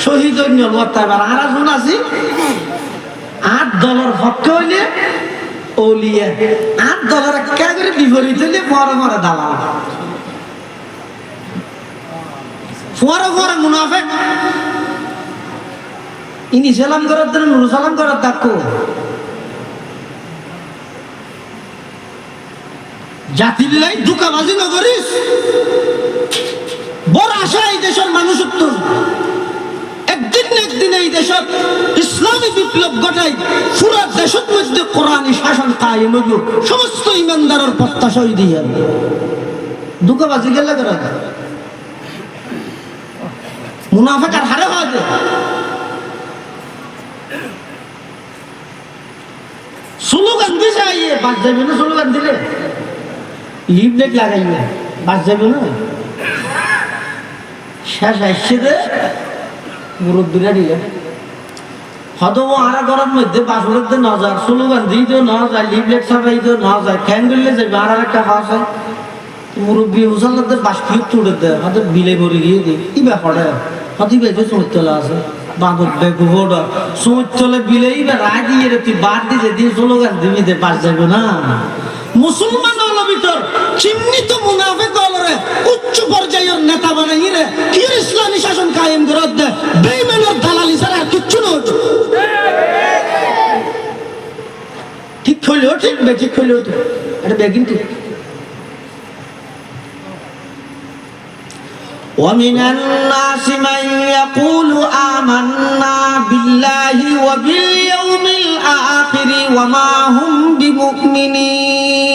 শহীদ ওয়াত থাকবে। আর শুন আছি 8 দলের পক্ষে হইলে ওলিয়া, 8 দলের একটা করে বিপরীত হইলে মরে মরে দালাল, ফোয়ারা ফোয়ারা মুনাফিক। ইনি সালাম করার জন্য নুর সালাম করার দাক্কো জাতির লাই দুকাবাজি না করিস। বড় আশা এই দেশের মানুষ উত্তর একদিন না একদিন এই দেশত ইসলামী বিপ্লব ঘটাই পুরা দেশের মধ্যে কোরআনী শাসন কায়েম হইব সমস্ত ইমানদারের প্রত্যাশা হই দিয়ে দুঃখবাজি গেলে করা মুনাফিক আর হারে হওয়া যায় স্লোগান দিছে আইয়ে বাস যাবে না স্লোগান দিলে লিফলেট লাগাইবে বাস যাবে না শেষ আসছে দে মুরব্বীরা দিলে হয়তো ও আরা গরম মধ্যে বাসুরের দিয়ে না যায় স্লোগান দিয়ে দিও না যায় লিফলেট ছাপাই দিও না যায় খ্যান করলে যাবে আর একটা হাস হয় মুরব্বী হুসাল্লাদের বাস ফিরে তুলে দেয় হয়তো বিলে ভরে গিয়ে দিই কি ব্যাপারে হয়তো বেঁচে চৈতলা আছে বাঁধত বেগুহোড়া চৈতলে বিলেই বা রায় দিয়ে রে তুই বার দিয়ে দিয়ে স্লোগান দিবি দে বাস যাবে না মুসলমান হলো ভিতর চিহ্নিত মুনাফিক হলরে উচ্চ পর্যায়ের নেতা বানাই রে কি ইসলামী শাসন কায়েম করে দে বেঈমানের দালালি ছাড়া আর কিচ্ছু নয় ঠিক হইলো ঠিক বেঠিক হইলো এটা বেগিন ঠিক ومن الناس من يقول آمنا بالله وباليوم الآخر وما هم بمؤمنين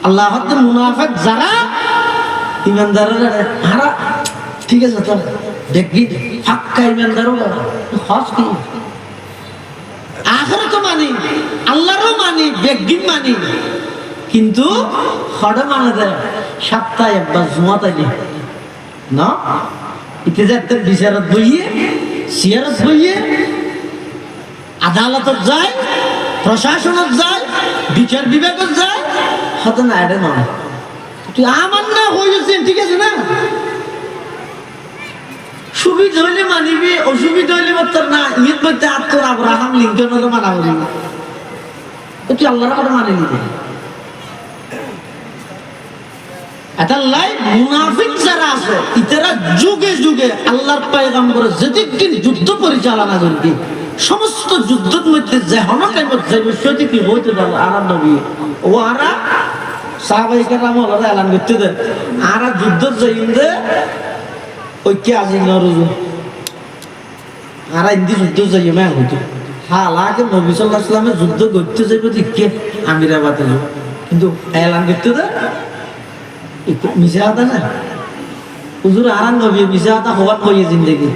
আল্লাহ হতে মুনাফিক যারা ইমানদাররা হারা ঠিক আছে তো দেখবি পাক্কা ইমানদাররা হস কি আখিরাত মানি আল্লাহরও মানি বেগিন মানি কিন্তু হড় মানে দেয় সপ্তাহে একবার জুমা তাই না ইতে যাতে বিচারত বইয়ে সিয়ারত বইয়ে আদালতত যায় প্রশাসনত যায় বিচার বিভাগত যায় হতো না এটা নয় তুই আমার না হয়েছে ঠিক আছে না সুবিধা হইলে মানিবি অসুবিধা হইলে তোর না ঈদ বলতে আর তোর আব্রাহাম লিঙ্কনের মানা করি তুই আল্লাহর কথা মানে নিবি মুনাফিক যারা আছে ইতারা যুগে যুগে আল্লাহর পয়গম্বর যেদিন যুদ্ধ পরিচালনা করবে সমস্ত যুদ্ধের মধ্যে যে হনটাইমত যাইবে সেটি কি হইতে পারবে আর নবী ও আরা সাহাবায়ে কেরাম ওরা এলান করতে দেন আরা যুদ্ধ যাইবে ওই কে আজি নরুজ আরা ইন্দি যুদ্ধ যাইবে মা হইতো হালাকে নবী সাল্লাল্লাহু আলাইহি ওয়াসাল্লামের যুদ্ধ করতে যাইবে দিকে আমিরাবাদে কিন্তু এলান করতে দেন মিশে আতা না হুজুর আরাম নবী মিশে আতা হওয়ার কইয়ে জিন্দেগি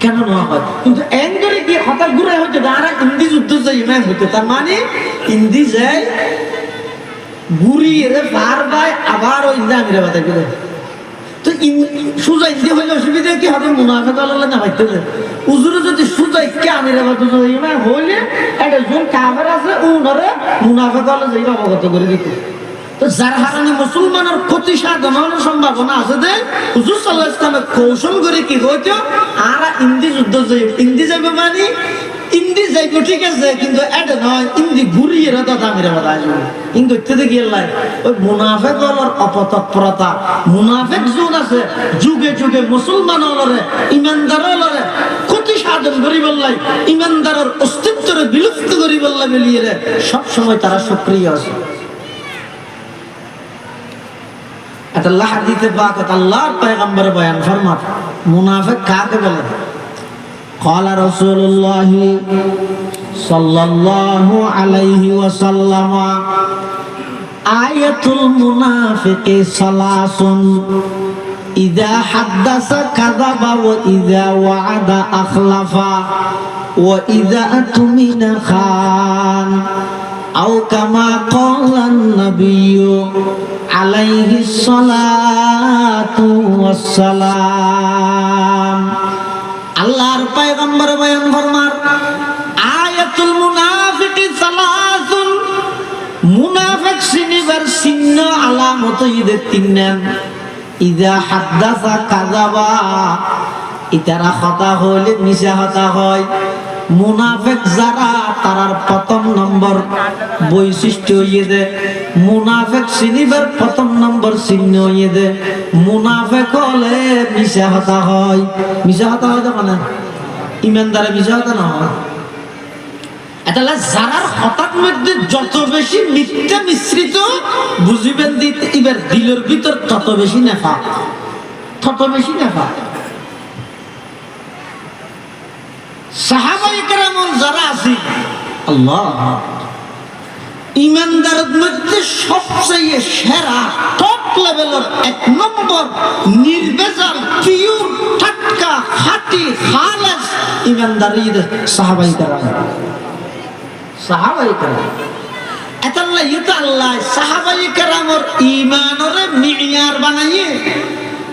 কেন নয় হয় কিন্তু এন করে কি হঠাৎ ঘুরে হচ্ছে আর হিন্দি যুদ্ধ যাই না হইতে তার মানে হিন্দি যায় ঘুরিয়ে বার বাই আবার ওই ইন্দা আমিরা বাতাই দিল তো সুজা হিন্দি হইলে অসুবিধা কি হবে মুনাফিক আল্লাহ না ভাইতে হুজুরে যদি সুজা কে আমিরা বাতাই যাই না হইলে একটা জন কাফের আছে উনারে মুনাফিক আল্লাহ যাই অবগত করে দিতে তো যার হারানি মুসলমানের ক্ষতি সাধনের সম্ভাবনা আছে যে হুজুর সাল্লাল্লাহু আলাইহি ওয়াসাল্লাম কৌশল করে কি হইতো আর ইন্দি যুদ্ধ যাই ইন্দি যাবে মানে ইন্দি যাইব ঠিক আছে কিন্তু এটা নয় ইন্দি ঘুরিয়ে রাতা দামিরা বাদা আসবে কিন্তু ইত্যাদি গেলাই ওই মুনাফিক হলোর অপতৎপরতা মুনাফিক জোন আছে যুগে যুগে মুসলমান হলরে ইমানদার হলরে ক্ষতি সাধন করি বললাই ইমানদারের অস্তিত্বরে বিলুপ্ত করি বললা বেলিয়ে সব সময় তারা সক্রিয় আছে আল্লাহ হাদিসে পাক আল্লাহর পয়গম্বর বয়ান ফরমান মুনাফিক কাকে বলে قال رسول الله صلى الله عليه وسلم آية المنافق ثلاث إذا حدث كذب وإذا وعد أخلف وإذا أؤتمن خان أو كما قال النبي عليه الصلاة والسلام আল্লাহর পয়গম্বর বয়ান ফরমান আয়াতুল মুনাফিকি সালাসুন মুনাফিক চিনিবার চিহ্ন আলামত ইদে তিন নাম ইদা হাদাসা কাযাবা ইতারা কথা হলে মিছা কথা হয় মুনাফিক যারা তারার প্রথম নম্বর বৈশিষ্ট্য হইয়ে দে মুনাফিক চিনিবার প্রথম নম্বর চিহ্ন হইয়ে দে মুনাফিক হলে মিছা কথা হয় মিছা কথা হয় মানে ইমানদারে মিছা কথা না হয় এটা যারার হঠাৎ মধ্যে যত বেশি মিথ্যা মিশ্রিত বুঝিবেন দিতে এবার দিলের ভিতর তত বেশি নেফা, তত বেশি নেফা। সাহাবায়ে কেরাম যারা আছে আল্লাহ ইমানদারের মধ্যে সবচেয়ে সেরা টপ লেভেলের এক নম্বর নির্ভেজাল পিওর টাটকা খাঁটি খালেস ইমানদারি সাহাবায়ে কেরাম, সাহাবায়ে কেরাম। এতাল্লাহ ইতা আল্লাহ সাহাবায়ে কেরামের ঈমানের মিয়ার বানাইয়ে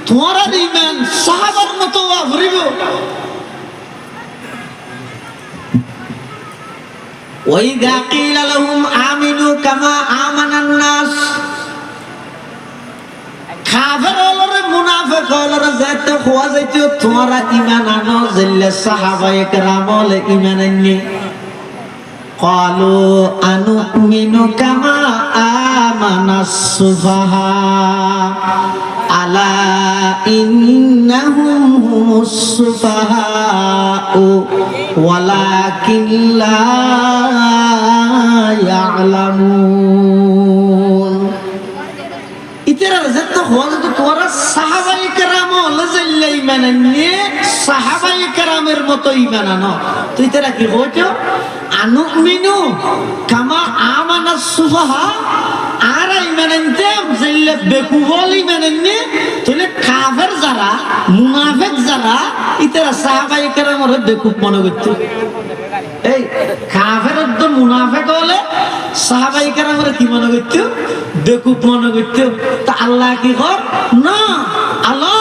তোমার ঈমান সাহাবার মতো হইব। وَإِذَا قِيلَ لَهُمْ آمِنُوا كَمَا آمَنَ النَّاسُ কাফের হলরে মুনাফিক হলরে যাতে খোয়া যাইতো তোমরা ঈমান আনো জিল্লে সাহাবায়ে কেরাম হলে ঈমান আননি। قالوا أنؤمن كما آمن السفهاء ألا إنهم هم السفهاء ولكن لا يعلمون। ইতারা যত হল তো তোরা সাহাবায়ে কেরাম হলে জিল্লে ঈমান আননি, সাহাবায়ে কেরামের মতো ঈমান আনো। তো ইতারা কি হইতো আনুমিনু কামা আমানাস সুফাহা, আর ঈমান আনতাম জিল্লে বেকুফল ঈমান আননি। তাহলে কাফের যারা মুনাফিক যারা ইতারা সাহাবায়ে কেরামের বেকুফ মনে করত। এই কাফের তো মুনাফিক হলে সাহাবায়ে কেরামের কি মনে করত? বেকুফ মনে করত। তা আল্লাহ কি কর না আল্লাহ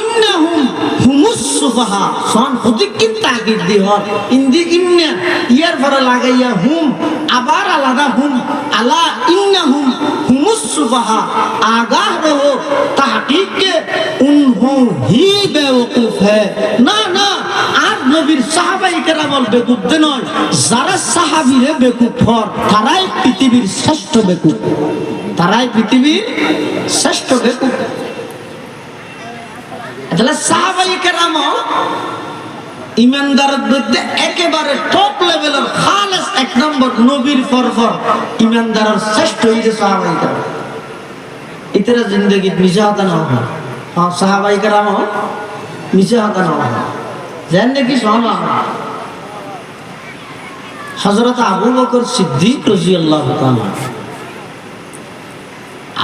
ইন্নাহুম হুমুস সুফাহা সন হুদিকিন তাকিদ দি হর ইন্দি ইন্না ইয়ার পরে লাগাইয়া হুম আবার আলাদা হুম আলা ইন্নাহুম হুমুস সুফাহা আগাহ রহো তাহকিক কে উনহু হি বেওকুফ হ্যায়। না না আর নবীর সাহাবায়ে কেরামল বেকুফ দে নয়, যারা সাহাবীরে বেকুফ হর তারাই পৃথিবীর শ্রেষ্ঠ বেকুফ, তারাই পৃথিবীর শ্রেষ্ঠ বেকুফ। তাহলে সাহাবায়ে কেরাম ইমানদারের মধ্যে একেবারে টপ লেভেলের খালেস এক নম্বর নবীর পরপর ইমানদারের শ্রেষ্ঠ হইছে সাহাবায়ে কেরাম। ইতরা জিন্দেগি মিশা হতা না হয়। হ্যাঁ সাহাবায়ে কেরাম মিশা হতা না হয়। জানেন কি শোনা হযরত আবু বকর সিদ্দিক রাদিয়াল্লাহু তাআলা,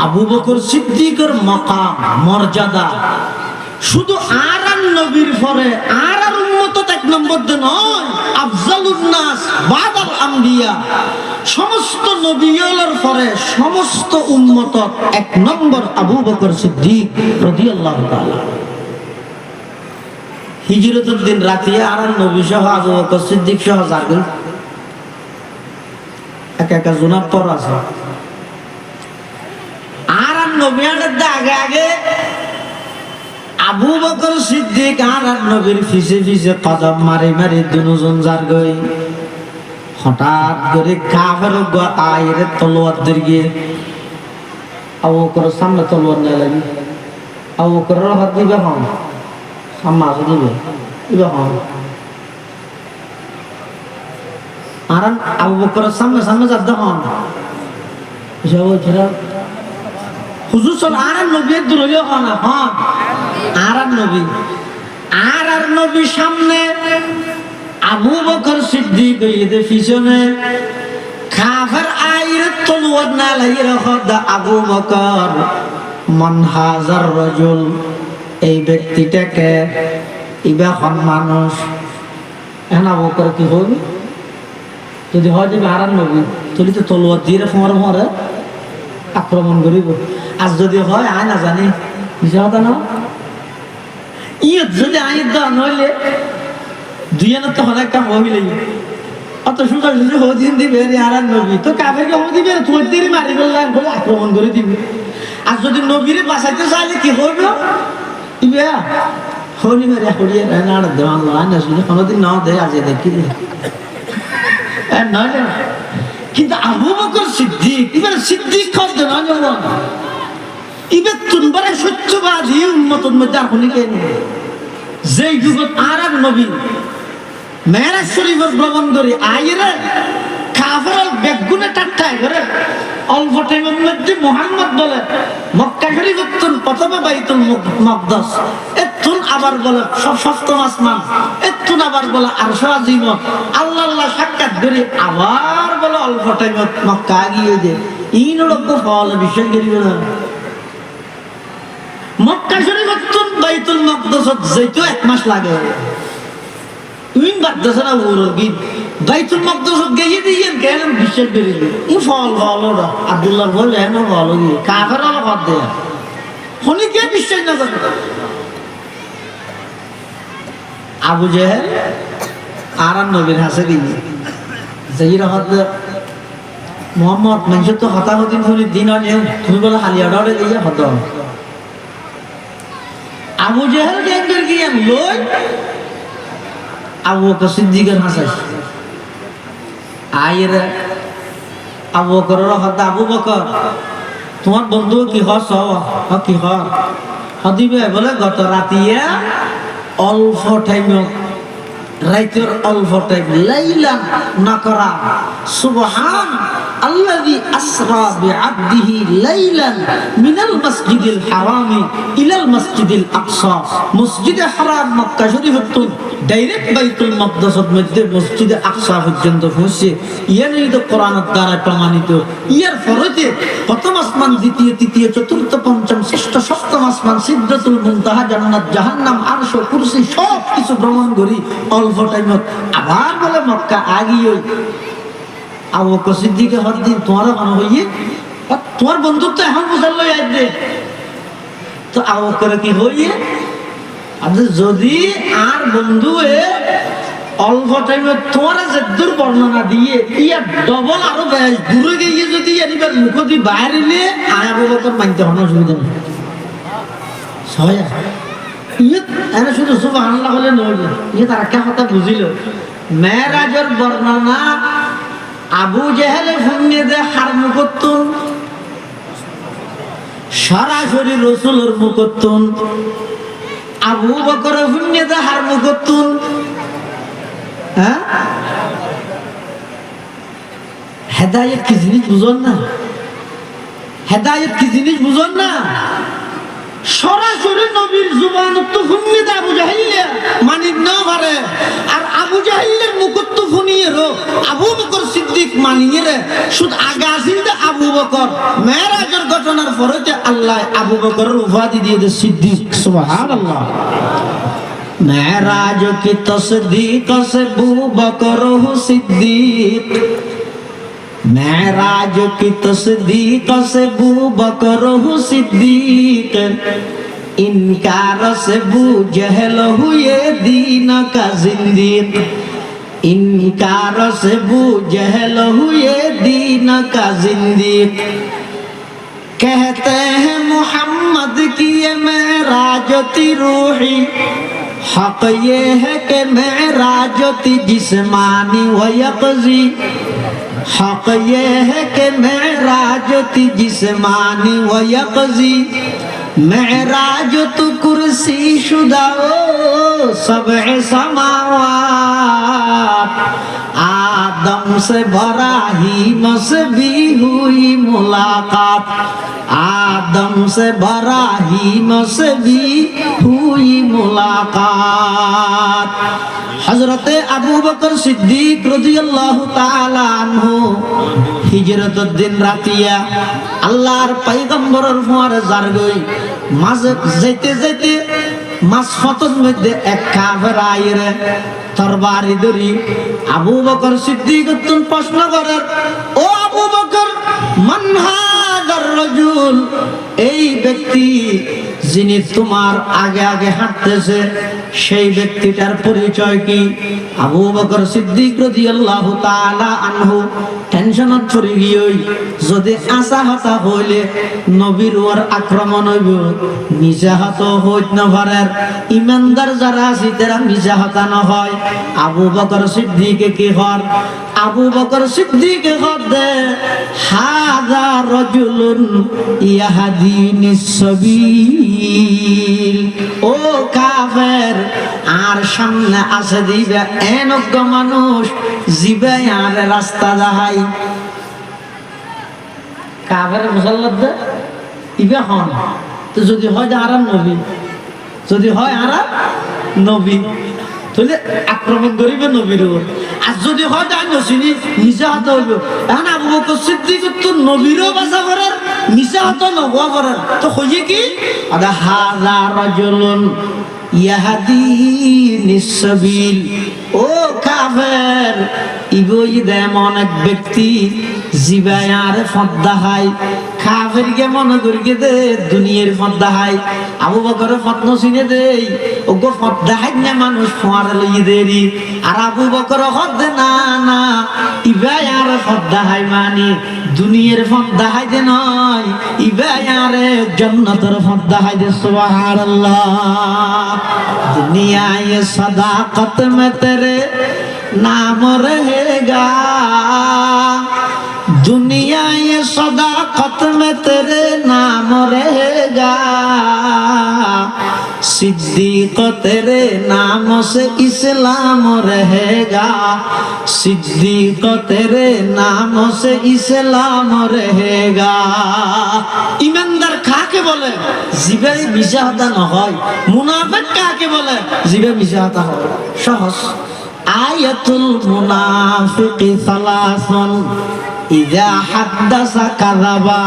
আবু বকর সিদ্দিকের মাকাম মর্যাদা শুধু আর নবীর পরে আর উম্মত এক নম্বর দে নয়, আফজালুন নাস বাদাল আম্বিয়া, সমস্ত নবীদের পরে সমস্ত উম্মত এক নম্বর আবু বকর সিদ্দিক রাদিয়াল্লাহু তাআলা। হিজরতের দিন রাতে আর নবী সহ আবু বকর সিদ্দিক সহ জাগল একা একা জুনাব পর আছে। আর নবীদের আগে আগে আবু বকর সিদ্দিক আর নবীর পিছে পিছে কদম মারি মারি দুজন যার গই। হঠাৎ করে কাফের আইরে তলোয়ার ধরিয়ে আবু বকর সামনে তলোয়ার না লাগি, আবু বকর হাত দিবে হন সামনে আসে দিবে দিবে হন। আর আবু বকর সামনে সামনে যাতে হন হুজুর চল আর নবী দূর হইয়া না হন আর নবী আর নবী সামনে আবু বকর সিদ্দিক এদের পিছনে কাফের আইরে তলোয়ার না লাগিয়ে রাখা আবু বকর মান হাজার রাজুল, এই ব্যক্তিটাকে ইবা হন মানুষ। এখন আবু বকর কি হবে যদি হয় যে আর নবী তুলি তো তলোয়ার দিয়ে ফোঁয়ার ফোঁয়ারে আক্রমণ করিব। আর যদি হয় আয় না জানি বুঝা হতো না ইয়ে যদি আইন দেওয়া নইলে দুই আনার তো অনেক কাম হইলে অত সুন্দর সুন্দর হদিন দিবে আর নবী তো কাফেরকে হো দিবে তোর দিয়ে মারি বললাম বলে আক্রমণ করে দিবে। আর যদি নবীরে বাঁচাইতে চাইলে কি করবে ইবে হনি মারি হরিয়ে না দেওয়া না শুনে কোনোদিন না দেয় আজ দেখি নয়। কিন্তু আবু বকর সিদ্দিক এবার সিদ্দিক খদ্দ নয় এবার তুনবারে সত্যবাদী উন্মতের মধ্যে আপনি কেন যেই যুগত আর নবী মেরাজ শরীফের ভ্রমণ করি আইরে কাফের বেগুনে টাট্টায় করে অল্প টাইমের মধ্যে মুহাম্মদ বলে মক্কা শরীফের প্রথমে বাইতুল মুকদ্দাস এতুন আবার বলে সপ্তম আসমান এতুন আবার বলে আরশ আজিম আল্লাহ আল্লাহ সাক্ষাৎ করে আবার বলে অল্প টাইমে মক্কা গিয়ে যে ইন লোক ফল বিষয় করিবে না মক্কা শরীফের বাইতুল মুকদ্দাস যাইতো 1 মাস লাগে তুই বাদদাস না ওর গীত বাইতুল মুকদ্দাস গিয়ে দিয়ে কেন বিশ্বাস করি ই ফল ওরা আব্দুল্লাহ বলে না ভালো গিয়ে কাফের হলো বাদ দেয়া হনি কে বিশ্বাস না করে আবু জেহেল আর নবীর হাসে দিয়ে যেই রহত মোহাম্মদ মানুষের তো হতাহতিন শুনি দিন আনে তুমি বলে হালিয়া ডরে দিয়ে হত আবু জেহেল গেঙ্গের গিয়ে লই আবু বকর সিদ্দিকের হাসাইস আইরে আবু বকরের হতা আবু বকর তোমার বন্ধু কি হস কি হদিবে বলে গত রাতিয়া অল্প টাইম রাইতের অল্প টাইম লাইলান নাকরা সুবহান আল্লাযী আসরা বিআবদিহি লাইলান মিনাল মাসজিদিল হারামি ইলাল মাসজিদিল আকসা মসজিদে হারাম মক্কা শরীফের তো ডাইরেক্ট বাইতুল মুকদ্দাসের মধ্যে মসজিদে আকসা পর্যন্ত পৌঁছে ইয়ানি তো কোরআনের দ্বারা প্রমাণিত ইয়ার ফরতে প্রথম আসমান দ্বিতীয় তৃতীয় চতুর্থ পঞ্চম ষষ্ঠ সপ্তম আসমান সিদরাতুল মুনতাহা জান্নাত জাহান্নাম আরশ কুরসি সব কিছু ভ্রমণ করি অল্প টাইমে আবার বলে মক্কা আগিয়ে আবু বকর সিদ্দিকে হরদিন তোমার মনে হইয়ে তোমার বন্ধুত্ব এখন বুঝার লই আসবে তো আবু বকর কি হইয়ে আপনি যদি আর বন্ধু অল্প টাইমে তোমার যে দূর বর্ণনা দিয়ে ইয়া ডবল আরো বেশ দূরে গিয়ে যদি এবার মুখ দিয়ে বাইরে আবু বকর মানতে হন অসুবিধা নেই সহায় এনে শুধু সুবহানাল্লাহ বলে নয় ইয়ে তার একটা কথা বুঝিল মেরাজের বর্ণনা আবু জেহেলে শুনিয়ে দে হার মুকত্তুন সরাসরি রাসূলের মুকত্তুন আবু বকর শুনিয়ে দে হার মুকত্তুন হ্যাঁ হেদায়েত কি জিনিস বুঝুন না হেদায়েত কি জিনিস বুঝুন না সরাসরি নবীর জুবান তো শুনিয়ে দে আবু জাহিল মানিব না পারে আর আবু জাহিলের মুকুট তো শুনিয়ে রো আবু বকর সিদ্দিক মানিয়ে রে শুধু আগে আসিল আবু বকর মেরাজের ঘটনার পরে আল্লাহ আবু বকরের উপাধি দিয়ে দে সিদ্দিক সুবহানাল্লাহ মেরাজ কি তসদীক সে আবু বকর হু সিদ্দিক मेराज की तस्दीक से अबू बकर हु सिद्दीक इनकार से अबू जहल हुए दीन का जिंदीक इनकार से अबू जहल हुए दीन का जिंदीक कहते हैं मोहम्मद की ये मेराज ती रूही हक ये है कि मेराज ती जिस्मानी व यक़ज़ी हक ये है कि मेराज ती जिस्मानी व यक़ज़ी मेराज तो कुर्सी शुदा ओ सबअ समावात आदम से इब्राहीम से भी हुई मुलाकात आदम से इब्राहीम से भी हुई मुलाकात हजरते अबू बकर सिद्दीक रदियल्लाहु ताआला अन्हु हिजरतुर दिन रातिया আল্লাহর পয়গম্বরের ফুয়ারে জার গই মাঝে যেতে যেতে মাসফাতের মধ্যে এক কাফের আইরে তরবারি ধরি আবু বকর সিদ্দিক প্রশ্ন করেন ও আবু বকর মান হাদার রাজুল এই ব্যক্তি যিনি তোমার আগে আগে হাঁটতেছে সেই ব্যক্তিটার পরিচয় কি আবু বকর সিদ্দিক রাদিয়াল্লাহু তাআলা আনহু টেনশনত পড়ে গিয়ে যদি আসা হতা হইলে নবীর ওর আক্রমণ হইব, মিশা হত হইত নভারের ইমানদার যারা আছে তারা মিশা হতা নহয়। আবু বকর সিদ্দিকে কি হর, আবু বকর সিদ্দিকে হর দে হাযা রাজুলুন ইয়াহদিনিস সাবিল। ও কাফের, আর সামনে আছে দিবে এনজ্ঞ মানুষ জিবে আর রাস্তা যাহাই। কাফের মুসল্লাত দে ইবে হন তো যদি হয় আরাম নবী, যদি হয় আরাম নবী তাহলে আক্রমণ করিবে নবীর উপর। আর যদি হয় তাই নসিনি মিশা হত হইব। এখন আবু বকর সিদ্দিক তো নবীরও বাঁচা করার, মিশা হত নবুয়া করার, তো হইয়ে কি আদা হাযা রাজুলুন ইয়াহদিনিস সাবিল। ও কাফের, ইবই দেমন এক ব্যক্তি জিবায়ার ফদ্দা হাই। কাফের কে মনে করি দে দুনিয়ার ফদ্দা হাই। আবু বকর ফতন চিনে দেই ওগো ফদ্দা হাই না মানুষ ফোয়ারে লইয়ে দেরি। আর আবু বকর হদ না না ইবায়ার ফদ্দা হাই মানে দুনিয়ার ফদ্দা হাই দে নয়, ইবায়ারে জান্নাতের ফদ্দা হাই দে। সুবহানাল্লাহ। दुनिया ये सदाकत में तेरे नाम रहेगा, दुनिया ये सदाकत में तेरे नाम रहेगा, सिद्दीक तेरे नाम से इस्लाम रहेगा, सिद्दीक तेरे नाम से इस्लाम रहेगा। ईमानदार কাকে বলে? জিবে মিশা হতা নহয়। মুনাফিক কাকে বলে? জিবে মিশা হতা হয়। সহজ। আয়াতুল মুনাফিকি সালাসুন, ইযা হাদাসা কাযাবা,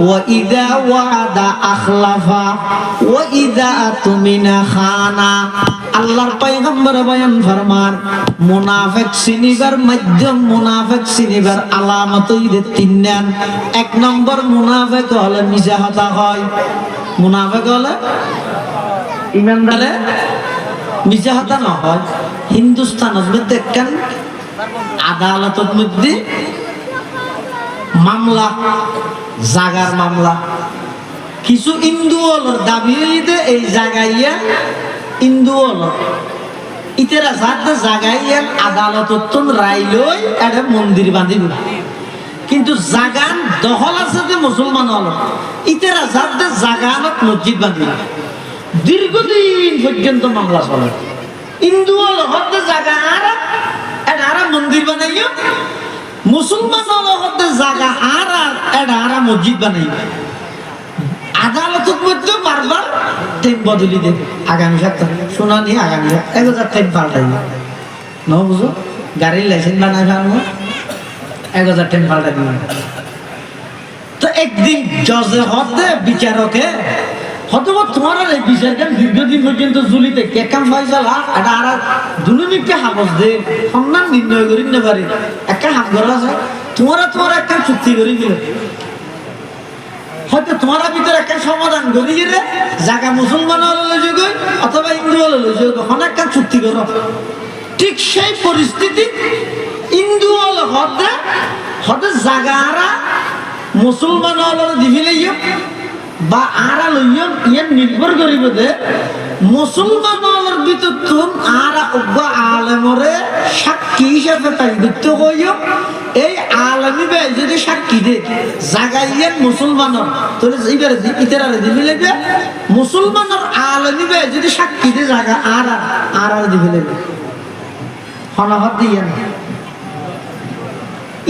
ওয়া ইযা ওয়াদা আখলাফা, ওয়া ইযা আতুমিনা খানা। আল্লাহর পয়গম্বর বয়ান ফরমান, মুনাফিক চিনিবার মাধ্যম, মুনাফিক চিনিবার আলামত হইতে তিনজন। এক নম্বর মুনাফিক হলে মিশা হতা হয়। মুনাফিক হলে ইমানদারে মিশা হতা নহয়। হিন্দুস্তানত দেখেন আদালতত মধ্যে মামলা, জাগার মামলা, কিছু হিন্দু হলোর দাবি হইতে এই জাগাইয়া হিন্দু হলো ইতেরা যাতে জাগাইয়া আদালতত রায় লই একটা মন্দির বাঁধিব। কিন্তু জাগান দখল আছে যে মুসলমান হলো ইতেরা যাতে জাগানত মসজিদ বাঁধিব। দীর্ঘদিন পর্যন্ত মামলা চলে। হিন্দু হলো হতে জাগা আর একটা মন্দির বানাইও, মুসলমান হলো হতে জাগা আর একটা মসজিদ বানাইও। আদালতের মধ্যে বারবার টেপ বদলি দেবে। আগামী সপ্তাহ শুনানি, আগামী 1000 টেপ পাল্টাইব। ন বুঝো গাড়ির লাইসেন্স বানাই ফেলবো, 1000 টেপ পাল্টাই দিব। তো একদিন জজে হতে বিচারকে হয়তো তোমার এই বিচারকান দীর্ঘদিন পর্যন্ত জুলিতে কেকাম ফয়সালা এটা আর দুনিকে হাবস দে সম্মান নির্ণয় করি না পারি। একটা হাত করা আছে তোমার একটা চুক্তি করি দিল, হয়তো তোমার ভিতরে একটা সমাধান করি গেলে জায়গা মুসলমান হলে যোগ অথবা হিন্দু হলে যোগ অনেকটা চুক্তি করো। ঠিক সেই পরিস্থিতি হিন্দু হলে হতে জায়গা আরা মুসলমান হলে দিবিলে বা আরা লইয়ম ইয়ান নির্ভর করিব যে মুসলমান হলের ভিতর তুন আরা অজ্ঞ আলেমরে সাক্ষী হিসাবে তাইবিত্ব কইও। এই আলমী বে যদি সাক্ষী দে জাগাইয়ান মুসলমানের তাহলে এইবার ইতারে দিবি লাগবে। মুসলমানের আলমী বে যদি সাক্ষী দে জাগা আর দিবি লাগবে। হনহত দিয়ে না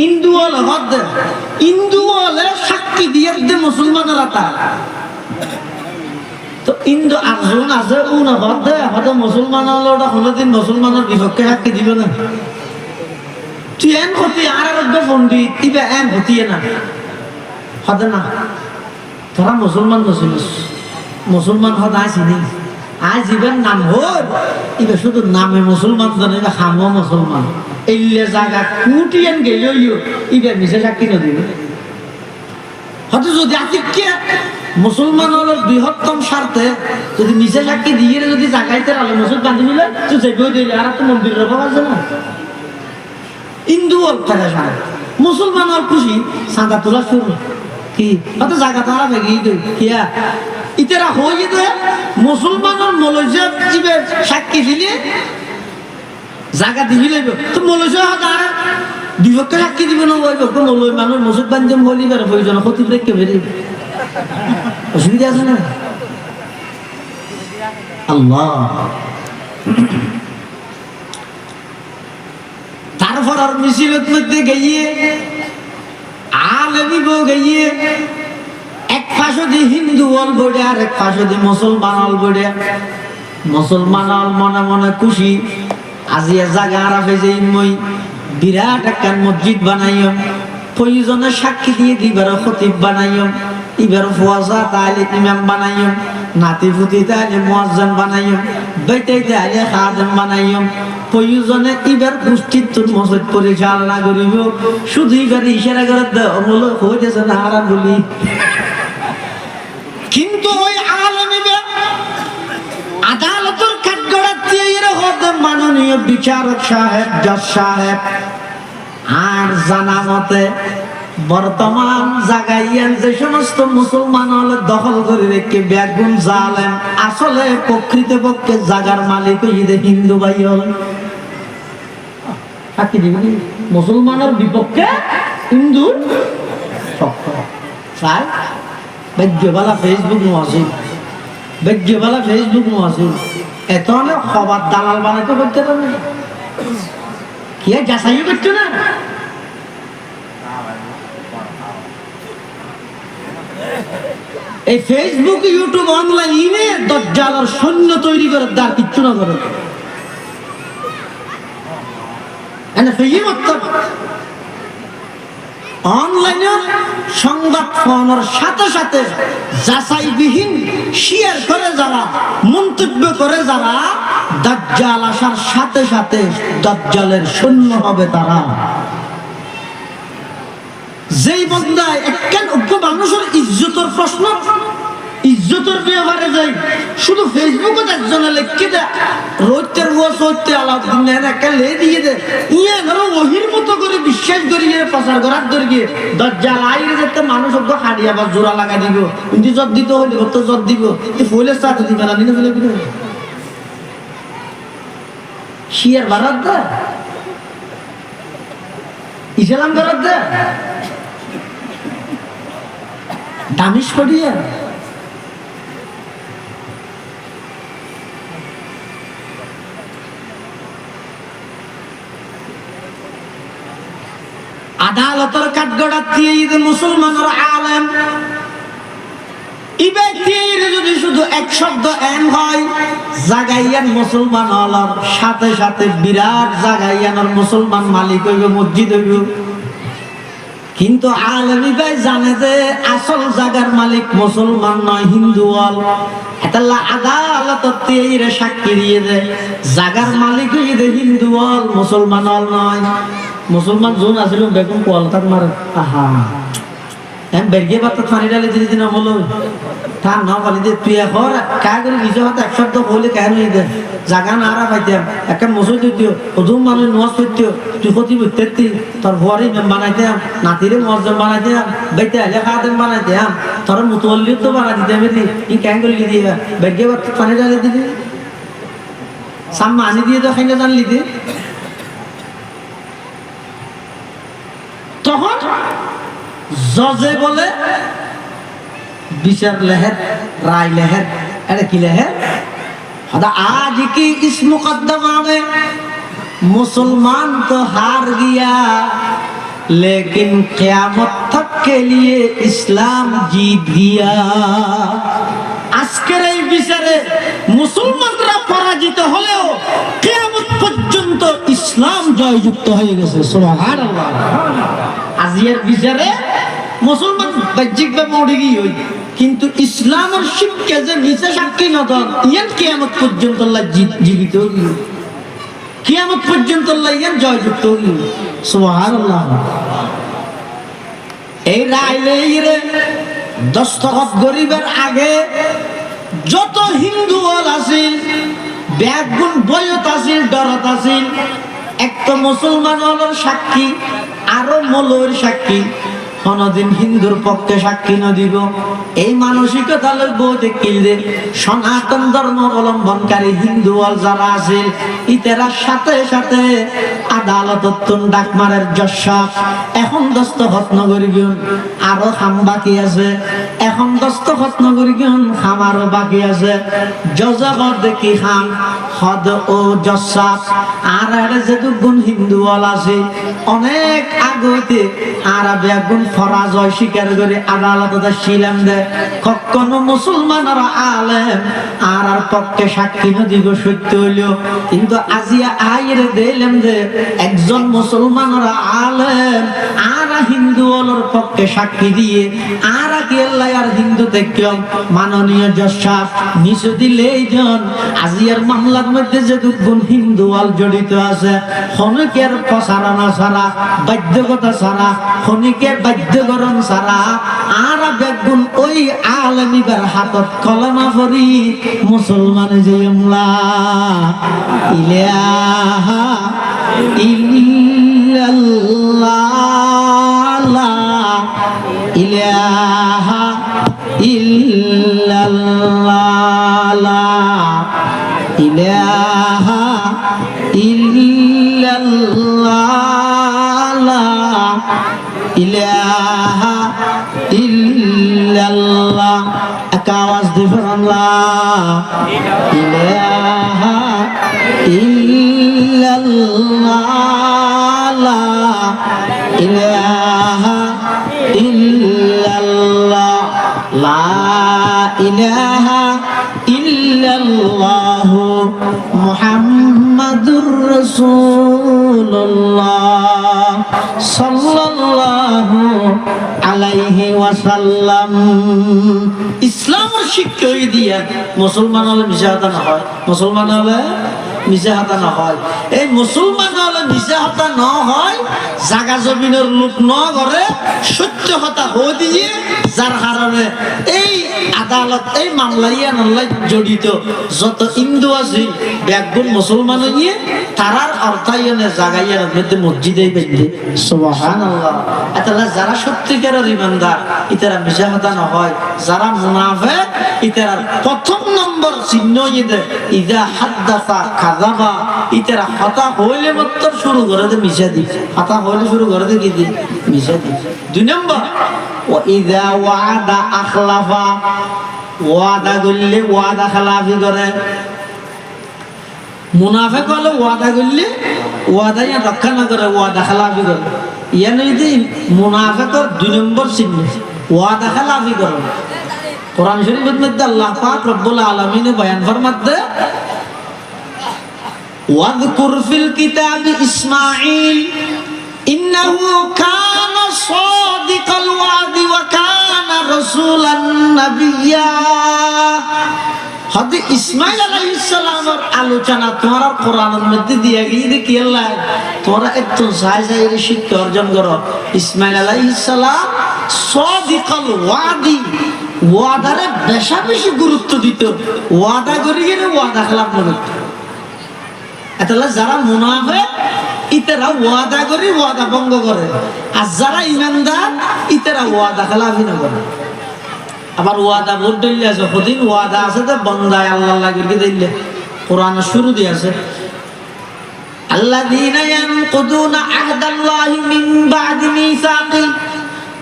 হিন্দু হলে হদ দে, হিন্দু হলে সাক্ষী দিয়ে দে মুসলমানেরা তা। তো হিন্দু আরজন আছে উন হদ দে হয়তো মুসলমান হলে ওটা কোনোদিন মুসলমানের বিপক্ষে সাক্ষী দিবে না। তুই এন ক্ষতি আর পন্ডিত ইবে এন ক্ষতিয়ে না হদে না। তোরা মুসলমান নছিলিস, মুসলমান হদ আইসিনি আজ ইবের নাম হল ইবে শুধু নামে মুসলমান জানে হামো মুসলমান। এলে জায়গা কুটিয়ান গেলেও ইবে মিশে সাক্ষী নদিবে। হয়তো যদি আতিকে মুসলমান হল বৃহত্তম স্বার্থে যদি মিশে সাক্ষী দিয়ে যদি জাগাইতে আলো মুসল বাঁধি নিলে তো যেগুলো দিলে আর তো মন্দিরের অভাব আছে না। হিন্দু হল ফেলে মুসলমান আর খুশি সাদা তোলা শুরু কি অত জায়গা তারা ভেঙে কিয়া ইতারা হয়ে যেতে মুসলমানের মলজা জীবে সাক্ষী দিলে জায়গা দিবি লাগবে তো মলজা আর বিভক্ত সাক্ষী দিব না ওই বক্ত মলই মানুষ মুসলমান যে বলিবার প্রয়োজন ক্ষতি রেখে বেরিয়ে অসুবিধা আছে না আল্লাহ তারপর আর মিছিলের মধ্যে গিয়ে আলেমি গো গিয়ে এক পাশে দিয়ে হিন্দু অল বড়ে আর এক পাশে দিয়ে মুসলমান অল বড়ে মুসলমান অল মনে মনে খুশি আজিয়া জায়গা আরাফে যে মই বিরাট একটা মসজিদ বানাইম প্রয়োজনে সাক্ষী দিয়ে দিবার খতিব বানাইম এবার ফুয়াজা তাহলে ইমাম বানাইম নাতি ফুতি তাহলে মুয়াজ্জিন বানাইম বেটাই তাহলে খাদেম বানাইম প্রয়োজনে এবার গোষ্ঠীর মসজিদ পরিচালনা করিব শুধু এবার ইশারা করে মূল হয়েছে না হারাম বলি কিন্তু ওই আলেমে আদালতের কাঠগড়ার দিয়ে হতে মাননীয় বিচারক সাহেব জজ সাহেব আর জানা মতে বর্তমান জাগাইয়ান যে সমস্ত মুসলমান হলে দখল করে রেখে বেগুন জালেম আসলে প্রকৃতপক্ষে জাগার মালিক হিন্দু ভাই হল মুসলমানের বিপক্ষে হিন্দু বেজ্ঞবালা ফেসবুক আছে বেজ্ঞবালা ফেসবুক আছে এত অনেক খবর দালাল বানাইতে করতে পারে কি যাচাই করছো না এই ফেসবুক ইউটিউব অনলাইনে দজ্জালের সৈন্য তৈরি করে দাঁড় কিচ্ছু না করে অনলাইনে সংবাদ পাওয়ার সাথে সাথে যাচাইবিহীন শেয়ার করে যারা মন্তব্য করে যারা দাজ্জাল আসার সাথে সাথে দাজ্জালের সৈন্য হবে তারা যেই বন্দায় একখান উগ্র মানুষের ইজ্জতের প্রশ্ন ইজ্জতের ব্যাপারে যাই শুধু ফেসবুকে একজনে লিখে দেয় রোজের ও সত্যি আলাউদ্দিন একটা লে দিয়ে দেয় ইয়ে ধরো ওহির মতো করে বিশ্বাস করিয়ে প্রচার করার দরকার দজ্জাল আইরে যেতে মানুষ ওকে হাড়িয়ে আবার জোড়া লাগা দিব কিন্তু জব দিতে হইলে তো জব দিব ফুলের সাথে দিবে না দিনে ফেলে দিবে শিয়ার ভারত দেয় ইসলাম ভারত দেয় দামিশ করিয়া আদালতের কাঠগড়া দিয়ে মুসলমানের আলেম ই ব্যক্তির যদি শুধু এক শব্দ এন হয় জাগাইয়ান মুসলমান হলার সাথে সাথে বিরাট জাগাইয়ানোর মুসলমান মালিক হইব মসজিদ হইব কিন্তু আলেমি ভাই জানে যে আসল জাগার মালিক মুসলমান নয় হিন্দু হল এতাল্লা আদালতের দিয়ে সাক্ষী দিয়ে দেয় জাগার মালিক হইবে হিন্দু হল মুসলমান হল নয় মুসলমান জোন আছিল বেগুন কোয়ালতার মারে আহা এম বেরিয়ে বাত পানি ডালে দিদি না হলো তার না বলি যে তুই এখন কায় করে নিজে হাতে এক শব্দ বলে কেন দে জাগা না আরা পাইতাম একটা মসজিদ দিও ওদুম মানুষ নোয়াজ করতেও তুই ক্ষতি করতে তোর ভরে বানাইতাম নাতিরে মসজিদ বানাইতাম বেতে আলে খাতেম বানাইতাম তোর মুতল্লিও তো বানাই দিতাম ই কেন করে দিয়ে বেরিয়ে বাত পানি ডালে দিদি সামনে আনি দিয়ে তো খাইলে জানলি দি তখন জজে বলে বিচার লেহের রায় লেহের এটা কি লেহের आज की इस मुकदमा में मुसलमान तो हार गया लेकिन क़यामत तक के लिए इस्लाम जीत गया আজকের এই বিচারে মুসলমানরা পরাজিত হলেও কিয়ামত পর্যন্ত ইসলাম জয়যুক্ত হয়ে গেছে সুবহানাল্লাহ আজিয়ার বিচারে মুসলমান বাহ্যিকভাবে মরে গিয়ে কিন্তু ইসলামের শিক্ষা যে নিচে সাক্ষী নদন ইয়ান কিয়ামত পর্যন্ত আল্লাহ জীবিত হইল কিয়ামত পর্যন্ত আল্লাহ ইয়ান জয়যুক্ত হইল সুবহানাল্লাহ এই রাইলে দস্তখত গরিবের আগে যত হিন্দু হল আছিল ব্যাগুন বয়ত আছিল ডরত আছিল একটা মুসলমান হলের সাক্ষী আরো মৌলবীর সাক্ষী কোনদিন হিন্দুর পক্ষে সাক্ষী ন দিব। এই মানসিকতা লই বউতে কিলদে সনাতন ধর্ম অবলম্বনকারী হিন্দু যারা আছে ইতেরার সাথে সাথে আদালতত ডাক মারের যশাপ এখন দস্তখত নগরী গিয়ন আরো খাম বাকি আছে, এখন দস্তখত নগরী গিয়ন খাম আরো বাকি আছে। জজগর দেখি খাম হদ ও যশাপ আর যে দুগুণ হিন্দু আছে অনেক আগতে আর বেগুন ফরাজয় স্বীকার করে আদালতে শিলাম দে কখনো মুসলমানরা আলেম আর পক্ষে সাক্ষী দিব সত্য হইল, কিন্তু আজিয়া আইরে দিলাম যে একজন মুসলমানরা আলেম আর হিন্দু ওলর পক্ষে সাক্ষী দিয়ে আর কি আল্লাহ আর হিন্দু থেকে মাননীয় জজ নিচে দিলে এইজন আজিয়ার মামলার মধ্যে যে দুগুণ হিন্দু আল জড়িত আছে খনিকের প্রসারণা ছাড়া বাধ্যকতা ছাড়া খনিকের বাধ্যকরণ ছাড়া আর বেগুন ওই আলেমিবার হাতত কলমা পড়ি মুসলমান যে ইলাহা ইল্লাল্লাহ ইলাহা ইল্লাল্লাহ ইলাহা ইল্লাল্লাহ ইলাহা ইল্লাল্লাহ। এক আওয়াজ দিবেন আল্লাহ ইলাহা ইল্লাল্লাহ ইলাহা ইল্লাল্লাহ লা ইলাহা ইল্লাল্লাহ মুহাম্মাদুর রাসূলুল্লাহ সাল্লাল্লাহু আলাইহি ওয়াসাল্লাম। ইসলামের শিক্ষা দিয়া মুসলমান হলে মিশা হাতা না হয়, মুসলমান হলে মিশা হাতা না হয়। এই মুসলমান হলে মিশা হাতা ন হয় জাগা জমিনের লোক ন করে সত্য হতা হয়ে দিয়ে যার কারণে এই আদালত এই মামলা জড়িত যত হিন্দু আছে ব্যাগুন মুসলমান নিয়ে তারার অর্থায়নে জাগাইয়ার মধ্যে মসজিদে বেঁধে সুবহানাল্লাহ। তাহলে যারা সত্যিকারের ইমানদার ইতারা মিশা হতা না হয়, যারা মুনাফিক ইতারা প্রথম নম্বর চিহ্ন ইদে ইদা হাদাসা কাযাবা ইতারা হতা হইলে মাত্র শুরু করে দে মিশা দি, হতা হইলে শুরু করে দে কি দি মিশা দি। দুই নম্বর ওয়া ইদা ওয়াদা আখলাফা ওয়াদা করলে ওয়াদা খেলাফি করে। মুনাফিক হলে ওয়াদা করলে ওয়াদা ইয়া রক্ষা না করে ওয়াদা খেলাফি করে। ইয়া নইদি মুনাফিকের দুই নম্বর চিহ্ন ওয়াদা খেলাফি করে। কোরআন শরীফের মধ্যে আল্লাহ পাক রব্বুল আলামিন বয়ান ফরমাতে ওয়াযকুর ফিল কিতাবি ইসমাঈল ইন্নাহু কানা সাদিকাল ওয়াদি ওয়া কানা রাসূলান নাবিয়্যা। হযরত ইসমাঈল আলাইহিস সালামের আলোচনা তোমার কোরআনের মধ্যে দিয়া গিয়ে কি আল্লাহ তোমরা একটু যাই শিক্ষা অর্জন করো। ইসমাঈল আলাইহিস সালাম সাদিকাল ওয়াদি ওয়াদারে বেশা বেশি গুরুত্ব দিত, ওয়াদা করি গেলে ওয়াদা খেলাফ না করত। তাহলে যারা মুনাফিক ইতারা ওয়াদা করি ওয়াদা ভঙ্গ করে, আর যারা ইমানদার ইতারা ওয়াদা খেলাফি না করে। আবার ওয়াদা ভোট দিলে আছে কদিন ওয়াদা আছে তো বন্দায় আল্লাহ লাগিয়ে দিলে কোরআনের শুরু দিয়ে আছে আল্লাযীনা ইয়ানকুদুনা আহদাল্লাহি মিন বা'দি মিসাকি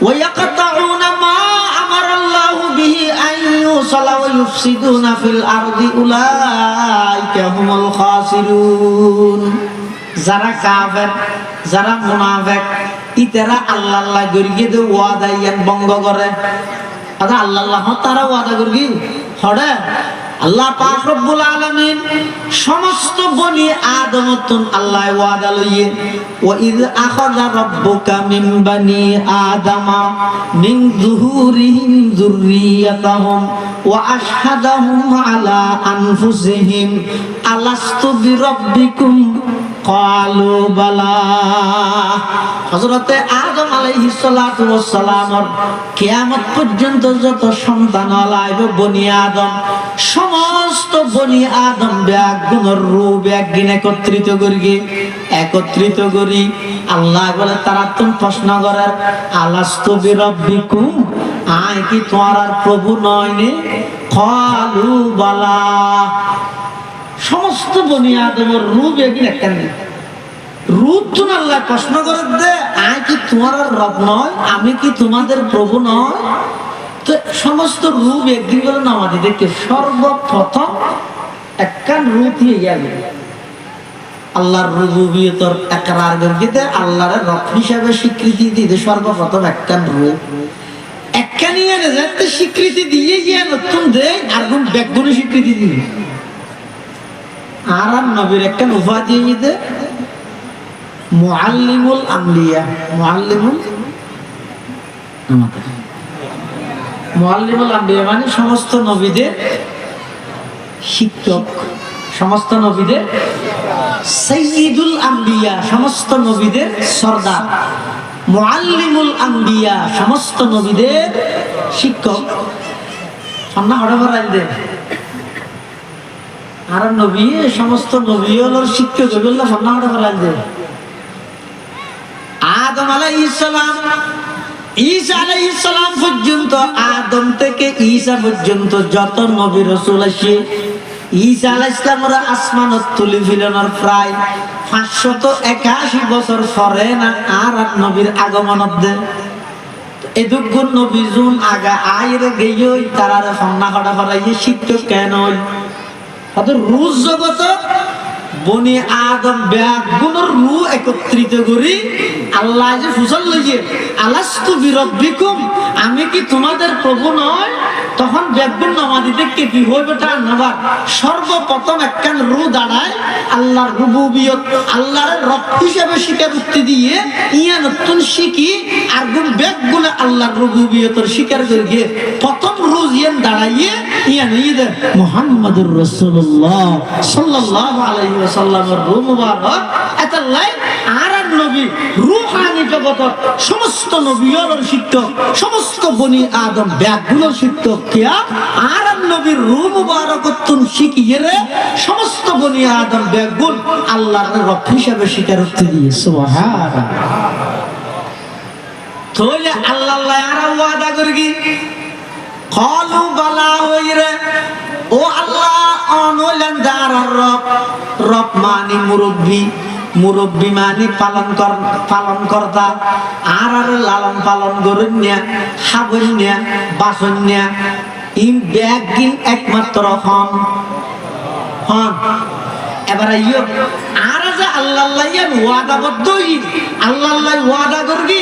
ওয়া ইয়াকতাউনা মা আমারাল্লাহু বিহি আন ইউসালা ওয়া ইউফসিদুনা ফিল আরদি উলাইকা হুমুল খাসিরুন। যারা কাফের যারা মুনাফিক ইতারা আল্লাহ লাগিয়ে দে ওয়াদা ইয়ান ভঙ্গ করে। আচ্ছা আল্লাহ তারা ওয়াদা করবি হরে আল্লাহ পাক রব্বুল আলামিন সমস্ত বনি আদমতন আল্লাহ ওয়াদা লইয়ে ওয়া ইয আখাযা রাব্বুকা মিন বানি আদামা মিন যুহুরিহিম যুররিয়াতাহুম ওয়া আশহাদাহুম আলা আনফুসিহিম আলাস্তু বিরাব্বিকুম ক্বালু বালা। হযরতে আদম আলাইহিস সালাতু ওয়াস সালামর কিয়ামত পর্যন্ত যত সন্তান আলাইব বনি আদম, সমস্ত বনি আদম ব্যাগ গুণর রূপ একদিন একত্রিত করি আল্লাহ বলে তারা তুমি প্রশ্ন করার আলাস্তু বিরাব্বিকুম, আয় কি তোমার প্রভু নয় নে? কালু বালা। সমস্ত বনি আদমের রূপ একদিন একটা নেই। রূপ তো আল্লাহ প্রশ্ন করে দে, আয় কি তোমার রব নয়? আমি কি তোমাদের প্রভু নয়? তো সমস্ত রূপ একদিন করে নামাজি দেখে সর্বপ্রথম একখান রূপ দিয়ে গেল আল্লাহর রুবুবিয়তর একরার গর্গিতে আল্লাহর রব হিসাবে স্বীকৃতি দিতে সর্বপ্রথম একখান রূপ একখানি এনে যাতে স্বীকৃতি দিয়ে গিয়ে নতুন দেয় আর কোন ব্যাগুণে স্বীকৃতি দিবে আর নবীর একখান উপাধি দিতে মুআল্লিমুল আম্বিয়া। মুআল্লিমুল আম্বিয়া মানে সমস্ত নবীদের শিক্ষক, সমস্ত নবীদের সাইয়্যিদুল আম্বিয়া, সমস্ত নবীদের সরদার, মুআল্লিমুল আম্বিয়া সমস্ত নবীদের শিক্ষক। সন্না হড়ে ভরাই দে আর নবী সমস্ত নবী হলো শিক্ষক বললো সন্না হড়ে ভরাই দে। আদম আলাইহিস সালাম, ঈসা আলাইহিস সালাম পর্যন্ত, আদম থেকে ঈসা পর্যন্ত যত নবী রাসূল আছে, ঈসা আলাইহিস সালামের আসমানত তুলি ফিলানোর প্রায় 581 বছর পরে না আর নবীর আগমন দে এদুগুন নবী জুন আগা আইরে গেই তারার সন্না করা ফরাইয়ে শিক্ষক কেন কত রুজ জগত বনি আদম ব্যাগুণর রু একত্রিত করি আল্লাহ যে ফুসল লইয়ে আলাস্তু বিরাব্বিকুম, আমি কি তোমাদের প্রভু নয়? তখন ব্যাগুণ নামাজি দেখে কি হইবে তা নাবার সর্বপ্রথম একখান রু দাঁড়ায় আল্লাহর রুবুবিয়ত, আল্লাহর রব হিসেবে স্বীকারোক্তি দিয়ে ইয়া নতুন শিখি আর গুণ ব্যাগুণে আল্লাহর রুবুবিয়তের স্বীকার করিয়ে প্রথম রুজ ইয়ান দাঁড়াইয়ে ইয়া নিয়ে মুহাম্মাদুর রাসূলুল্লাহ সাল্লাল্লাহু আলাইহি ওয়াসাল্লামের রূহ মুবারক এতাল্লাই আর নবী রূহানি জগত সমস্ত নবীর শিক্ষক, সমস্ত বনি আদম ব্যাগুণের শিক্ষক কিয়া আর নবীর রূহ মুবারক তুন শিখিয়ে রে সমস্ত বনি আদম ব্যাগুণ আল্লাহর রব হিসাবে স্বীকারোক্তি দিয়ে সুবহানাল্লাহ। তাহলে আল্লাহ আর ওয়াদা করগি কালু বালা হইরে ও আল্লাহ অনলেন দারার রব, রব মানে মুরব্বী, মুরব্বী মানে পালন কর্তা আর লালন পালন করেন না খাবেন না বাসন না ইম ব্যাগিন একমাত্র হন হন। এবার আইয়ো আর যে আল্লাহ ওয়াদাবদ্ধ আল্লাহ ওয়াদা করবি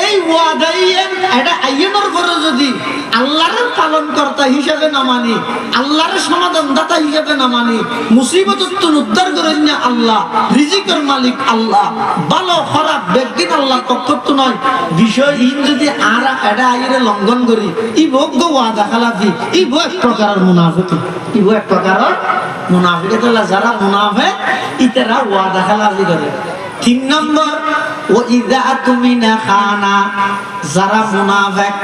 এই ওয়াদাই এটা আইয়নের পরে যদি আল্লাহর পালন কর্তা হিসেবে না মানি, আল্লাহর সমাধানদাতা হিসেবে না মানি, মুসিবত উদ্ধার করেন না আল্লাহ, রিজিকের মালিক আল্লাহ, ভালো খারাপ ব্যক্তি আল্লাহর পক্ষ তো নয় বিষয় ইন যদি আর এটা আইরে লঙ্ঘন করি ই ভোগ্য ওয়াদা খালাফি ই ভো এক প্রকারের মুনাফিক, ই ভো এক প্রকারের মুনাফিক। যারা মুনাফিক ইতারা ওয়াদা খালাফি করে। 3 নম্বর ও ইযা তুমিনা খানা, যারা মুনাফিক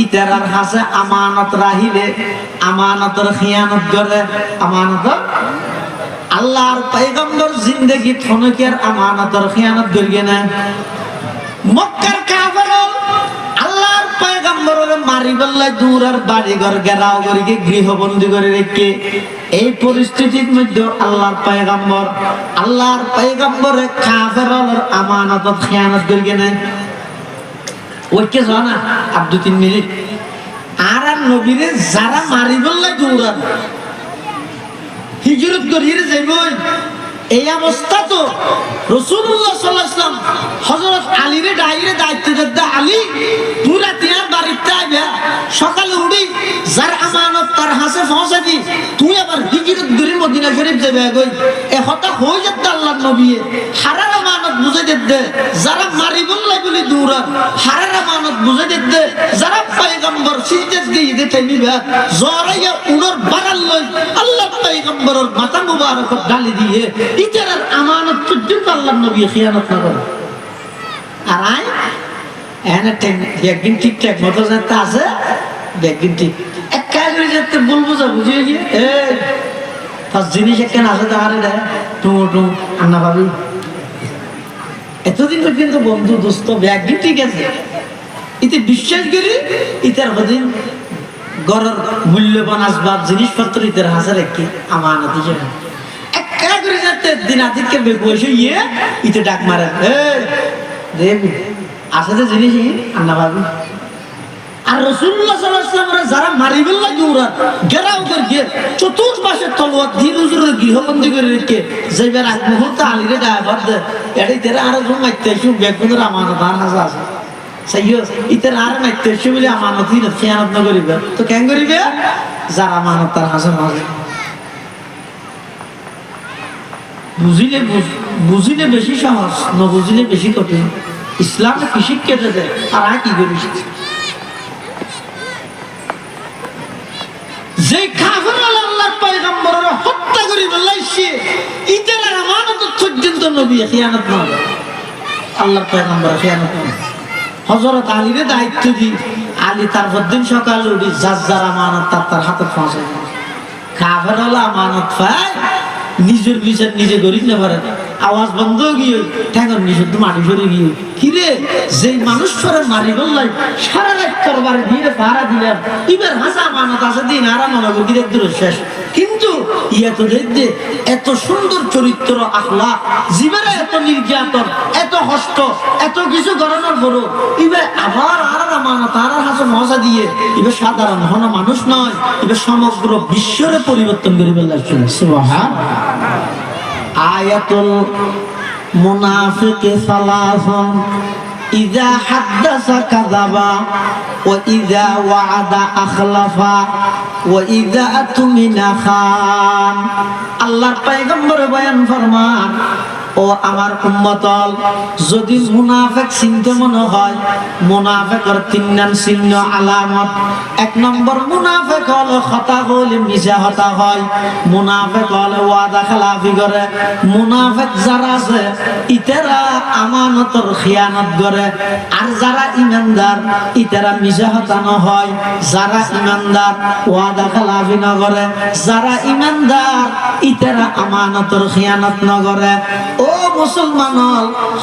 ইতারার হাসে আমানত রাহিলে আমানতের খিয়ানত করে। আমানত আল্লাহর পয়গম্বর জিন্দেগি ফনকের আমানতের খিয়ানত করিয়ে না। মক্কার কাফের আল্লাহর পয়গম্বরের মারি বললাই দূরের বাড়ি ঘর ঘেরাও করে গৃহবন্দী করে রেখে এই পরিস্থিতির মধ্যে আল্লাহর পয়গম্বরে কাফের আমানতের খিয়ানত করিয়ে না। ওইকে জানা আর 2-3 মিনিট আর নবীরে যারা মারি বললাই দূরান হিজরত করিয়ে যাইব এই অবস্থা তো রাসূলুল্লাহ সাল্লাল্লাহু আলাইহি ওয়াসাল্লাম হযরত আলীরে ডাইরে দায়িত্ব দিতে আলী পুরা তিনার বাড়িতে আইবা সকালে উঠি যার আমানত তার হাতে পৌঁছে দি তুই আবার হিজরত করে মদিনা শরীফ যাবে গই এ হতা হই যেত আল্লাহর নবী হারার আমানত বুঝাই দিতে যারা মারি বললাই বলি দূর হারার আমানত বুঝাই দিতে যারা পয়গম্বর সিজদাত দিয়ে দিতে নিবা জরাইয়া উনর বাড়াল লই আল্লাহর পয়গম্বরের মাথা মুবারক ডালি দিয়ে ইতারার আমানত পর্যন্ত আল্লাহর নবী খিয়ানত না করে। আর আই এখানে একদিন ঠিকঠাক মতো যাতে আছে একদিন ঠিক এক কাজ করে যাতে বলবো যা বুঝিয়ে গিয়ে জিনিস একখান আছে তাহারে দেয় টুমো টুম আন্না ভাবি এতদিন পর্যন্ত বন্ধু দোস্ত একদিন ঠিক আছে এতে বিশ্বাস করি ইতার হদিন গড়ের মূল্যবান আসবাব জিনিসপত্র ইতার হাজার একটি আমানত হিসেবে একা করে যাতে দিন আদিকে বসে গিয়ে ইতে ডাক মারে দেবি আসলে জিনিস আন্না ভাবি আর রাসূলুল্লাহ সাল্লাল্লাহু আলাইহি ওয়াসাল্লাম যারা মারিবেল লাগি ওরা গেরাও করে চতুর্পাশে তলোয়ার দিয়ে হুজুরের গৃহবন্দী করে রেখে যাইবার আগ মুহূর্তে আলীরে গায়ে বাদ দেয় এটাই তেরা আর একজন মাইতে এসে ব্যাগগুলোর আমানত আর হাজা আছে সাইয়ো ইতার আর মাইতে এসে বলে আমানতই না খেয়ানত না করিবে তো কেন করিবে যার আমানত তার হাজার মাঝে বুঝিলে বেশি সহজ না বুঝিলে বেশি কঠিন ইসলামে কি শিক্ষা দেয় আর কি করিস যে কাফের আল্লাহর পয়গম্বরের হত্যা করি বলাইছে ইতার আমানত পর্যন্ত নবী খেয়ানত না আল্লাহর পয়গম্বর খেয়ানত না হযরত আলীর দায়িত্ব দি আলী তার দিন সকালে উঠি যার আমানত তার হাতে পৌঁছে কাফের আমানত পায় নিজের বিচার নিজে করি না পারে আওয়াজ বন্ধ গিয়ে ঠ্যাঙ্গর নিষেধ মাটি সরে গিয়ে কিরে যে মানুষ সরে মারি বললাই সারা রাত করবার দিয়ে ভাড়া দিলাম এবার হাসা আমানত আছে দিন আরাম লাগবে কি দেখতে শেষ কিন্তু ইয়া তো দেখতে এত সুন্দর চরিত্র আখলাক জীবনে এত নির্যাতন এত কষ্ট এত কিছু করানোর পরও এবার আবার আর আমানত আর হাসা মজা দিয়ে এবার সাধারণ হন মানুষ নয় এবার সমগ্র বিশ্বরে পরিবর্তন করে ফেলছে সুবহানাল্লাহ আয়াতুল মুনাফিকি সালাসুন ইযা হাদাসা কাযাবা ওয়া ইযা ওয়া'আদা আখলাফা ওয়া ইযা আতমিনা খান আল্লাহর পয়গম্বর বয়ান ফরমান ও আমার উম্মতল যদি মুনাফিক চিনতে মনে হয় মুনাফিকের তিন নাম চিহ্ন আলামত এক নম্বর মুনাফিক হলো কথা বলে মিছা কথা হয় মুনাফিক হলো ওয়াদা খেলাফি করে মুনাফিক যারা আছে ইতারা আমানতের খিয়ানত করে আর যারা ঈমানদার ইতারা মিছা কথা না হয় যারা ঈমানদার ওয়াদা খেলাফি না করে যারা ঈমানদার ইতারা আমানতের খিয়ানত না করে ও মুসলমান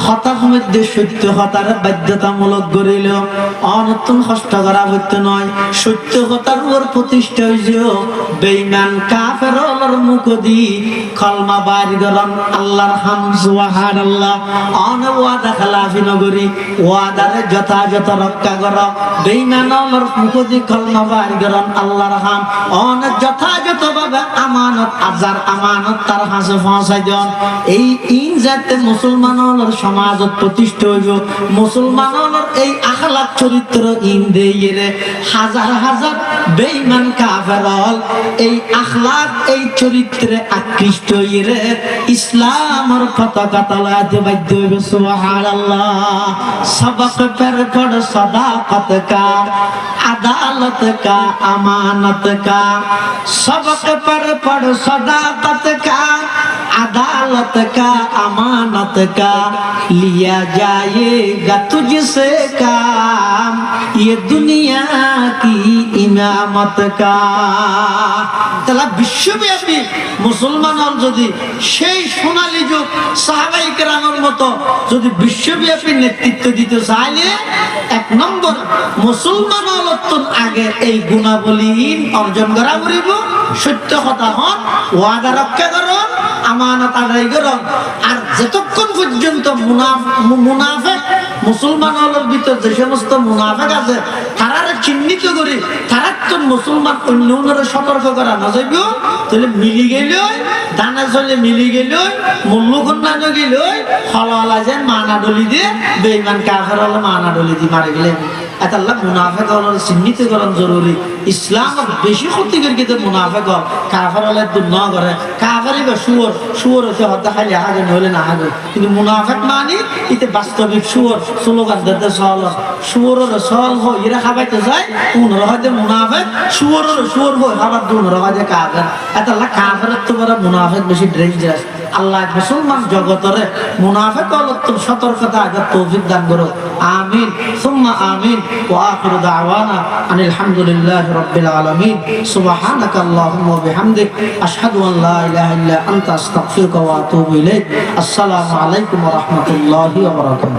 হঠাৎ মধ্যে সত্য হতার বাধ্যতামূলক করিল অনতুন কষ্ট করা হইতে নয় সত্য হতার উপর প্রতিষ্ঠা হইছে বেঈমান কাফেরর মুখ দি কলমা বাইর করন আল্লাহর হাম সুবহানাল্লাহ অন ওয়াদা খেলাফি নগরী ওয়াদারে যথাযথ রক্ষা কর বেঈমানর মুখ দি কলমা বাইর করন আল্লাহর হাম অন যথাযথ ভাবে আমানত আজার আমানত তার হাসে পৌঁছাই দেন এই যাতে মুসলমানের সমাজত প্রতিষ্ঠা হইব মুসলমানের এই আখলাক চরিত্র ইন দেইরে হাজার হাজার বেঈমান কাফের এই আখলাক এই চরিত্রে আকৃষ্ট হইরে ইসলামের পতাকা তলাতে বাধ্য হইবে সুবহানাল্লাহ সবক পর পড় সদাকত কা আদালত কা আমানত কা সবক পর পড় সদাকত কা अदालत का अमानत का लिया जाएगा तुझसे काम ये दुनिया की इमामत का তাহলে বিশ্বব্যাপী মুসলমান যদি সেই সোনালী যুগ সাহাবায়ে কেরামের মতো যদি বিশ্বব্যাপী নেতৃত্ব দিতে চাইলে এক নম্বর মুসলমান হলতন আগে এই গুণাবলী অর্জন করা পড়িব সত্য কথা হন ওয়াদা রক্ষা করুন আমানত আদায় করুন আর যতক্ষণ পর্যন্ত মুনাফিক মুসলমানের ভিতর যে সমস্ত মুনাফিক আছে তারা চিহ্নিত করে তারা তো মুসলমান অন্যরা সতর্ক করা না যাইব তাহলে মিলি গেল দানা চলে মিলি গেল মূল্যকন্যা গেল হলালা যেন মানা ডলি দিয়ে বেঈমান কাফের হলে মানা ডলি দিয়ে মারে গেলেন এত আল্লাহ মুনাফিক হল চিহ্নিতকরণ জরুরি ইসলাম বেশি ক্ষতিকর কিন্তু মুনাফিক হল কাফের হলে ন করে কাফেরই বা শুয়োর হতে হত্যা খালি আগে নইলে না আগে কিন্তু মুনাফিক মানি এতে বাস্তবিক শুয়োর স্লোগান দিতে সহল শুয়োরের সহল হয় এরা খাবাইতে যায় উনরা হয়তো মুনাফিক শুয়োর হয় আবার দুনরা হয়তো কাফের এত আল্লাহ কাফের তো বড় মুনাফিক বেশি ডেঞ্জারাস আল্লাহ মুসলমান জগতরে মুনাফিক অলত্তম সতর্কতা আগে তৌফিক দান করো আমিন সুম্মা আমিন ওয়া আখিরু দাওয়ানা আনিল হামদুলিল্লাহি রাব্বিল আলামিন সুবহানাকা আল্লাহুম্মা ওয়া বিহামদিক আশহাদু আন লা ইলাহা ইল্লা আনতা আস্তাগফিরুকা ওয়া আতুবু ইলাইক আসসালামু আলাইকুম ওয়া রাহমাতুল্লাহি ওয়া বারাকাতুহু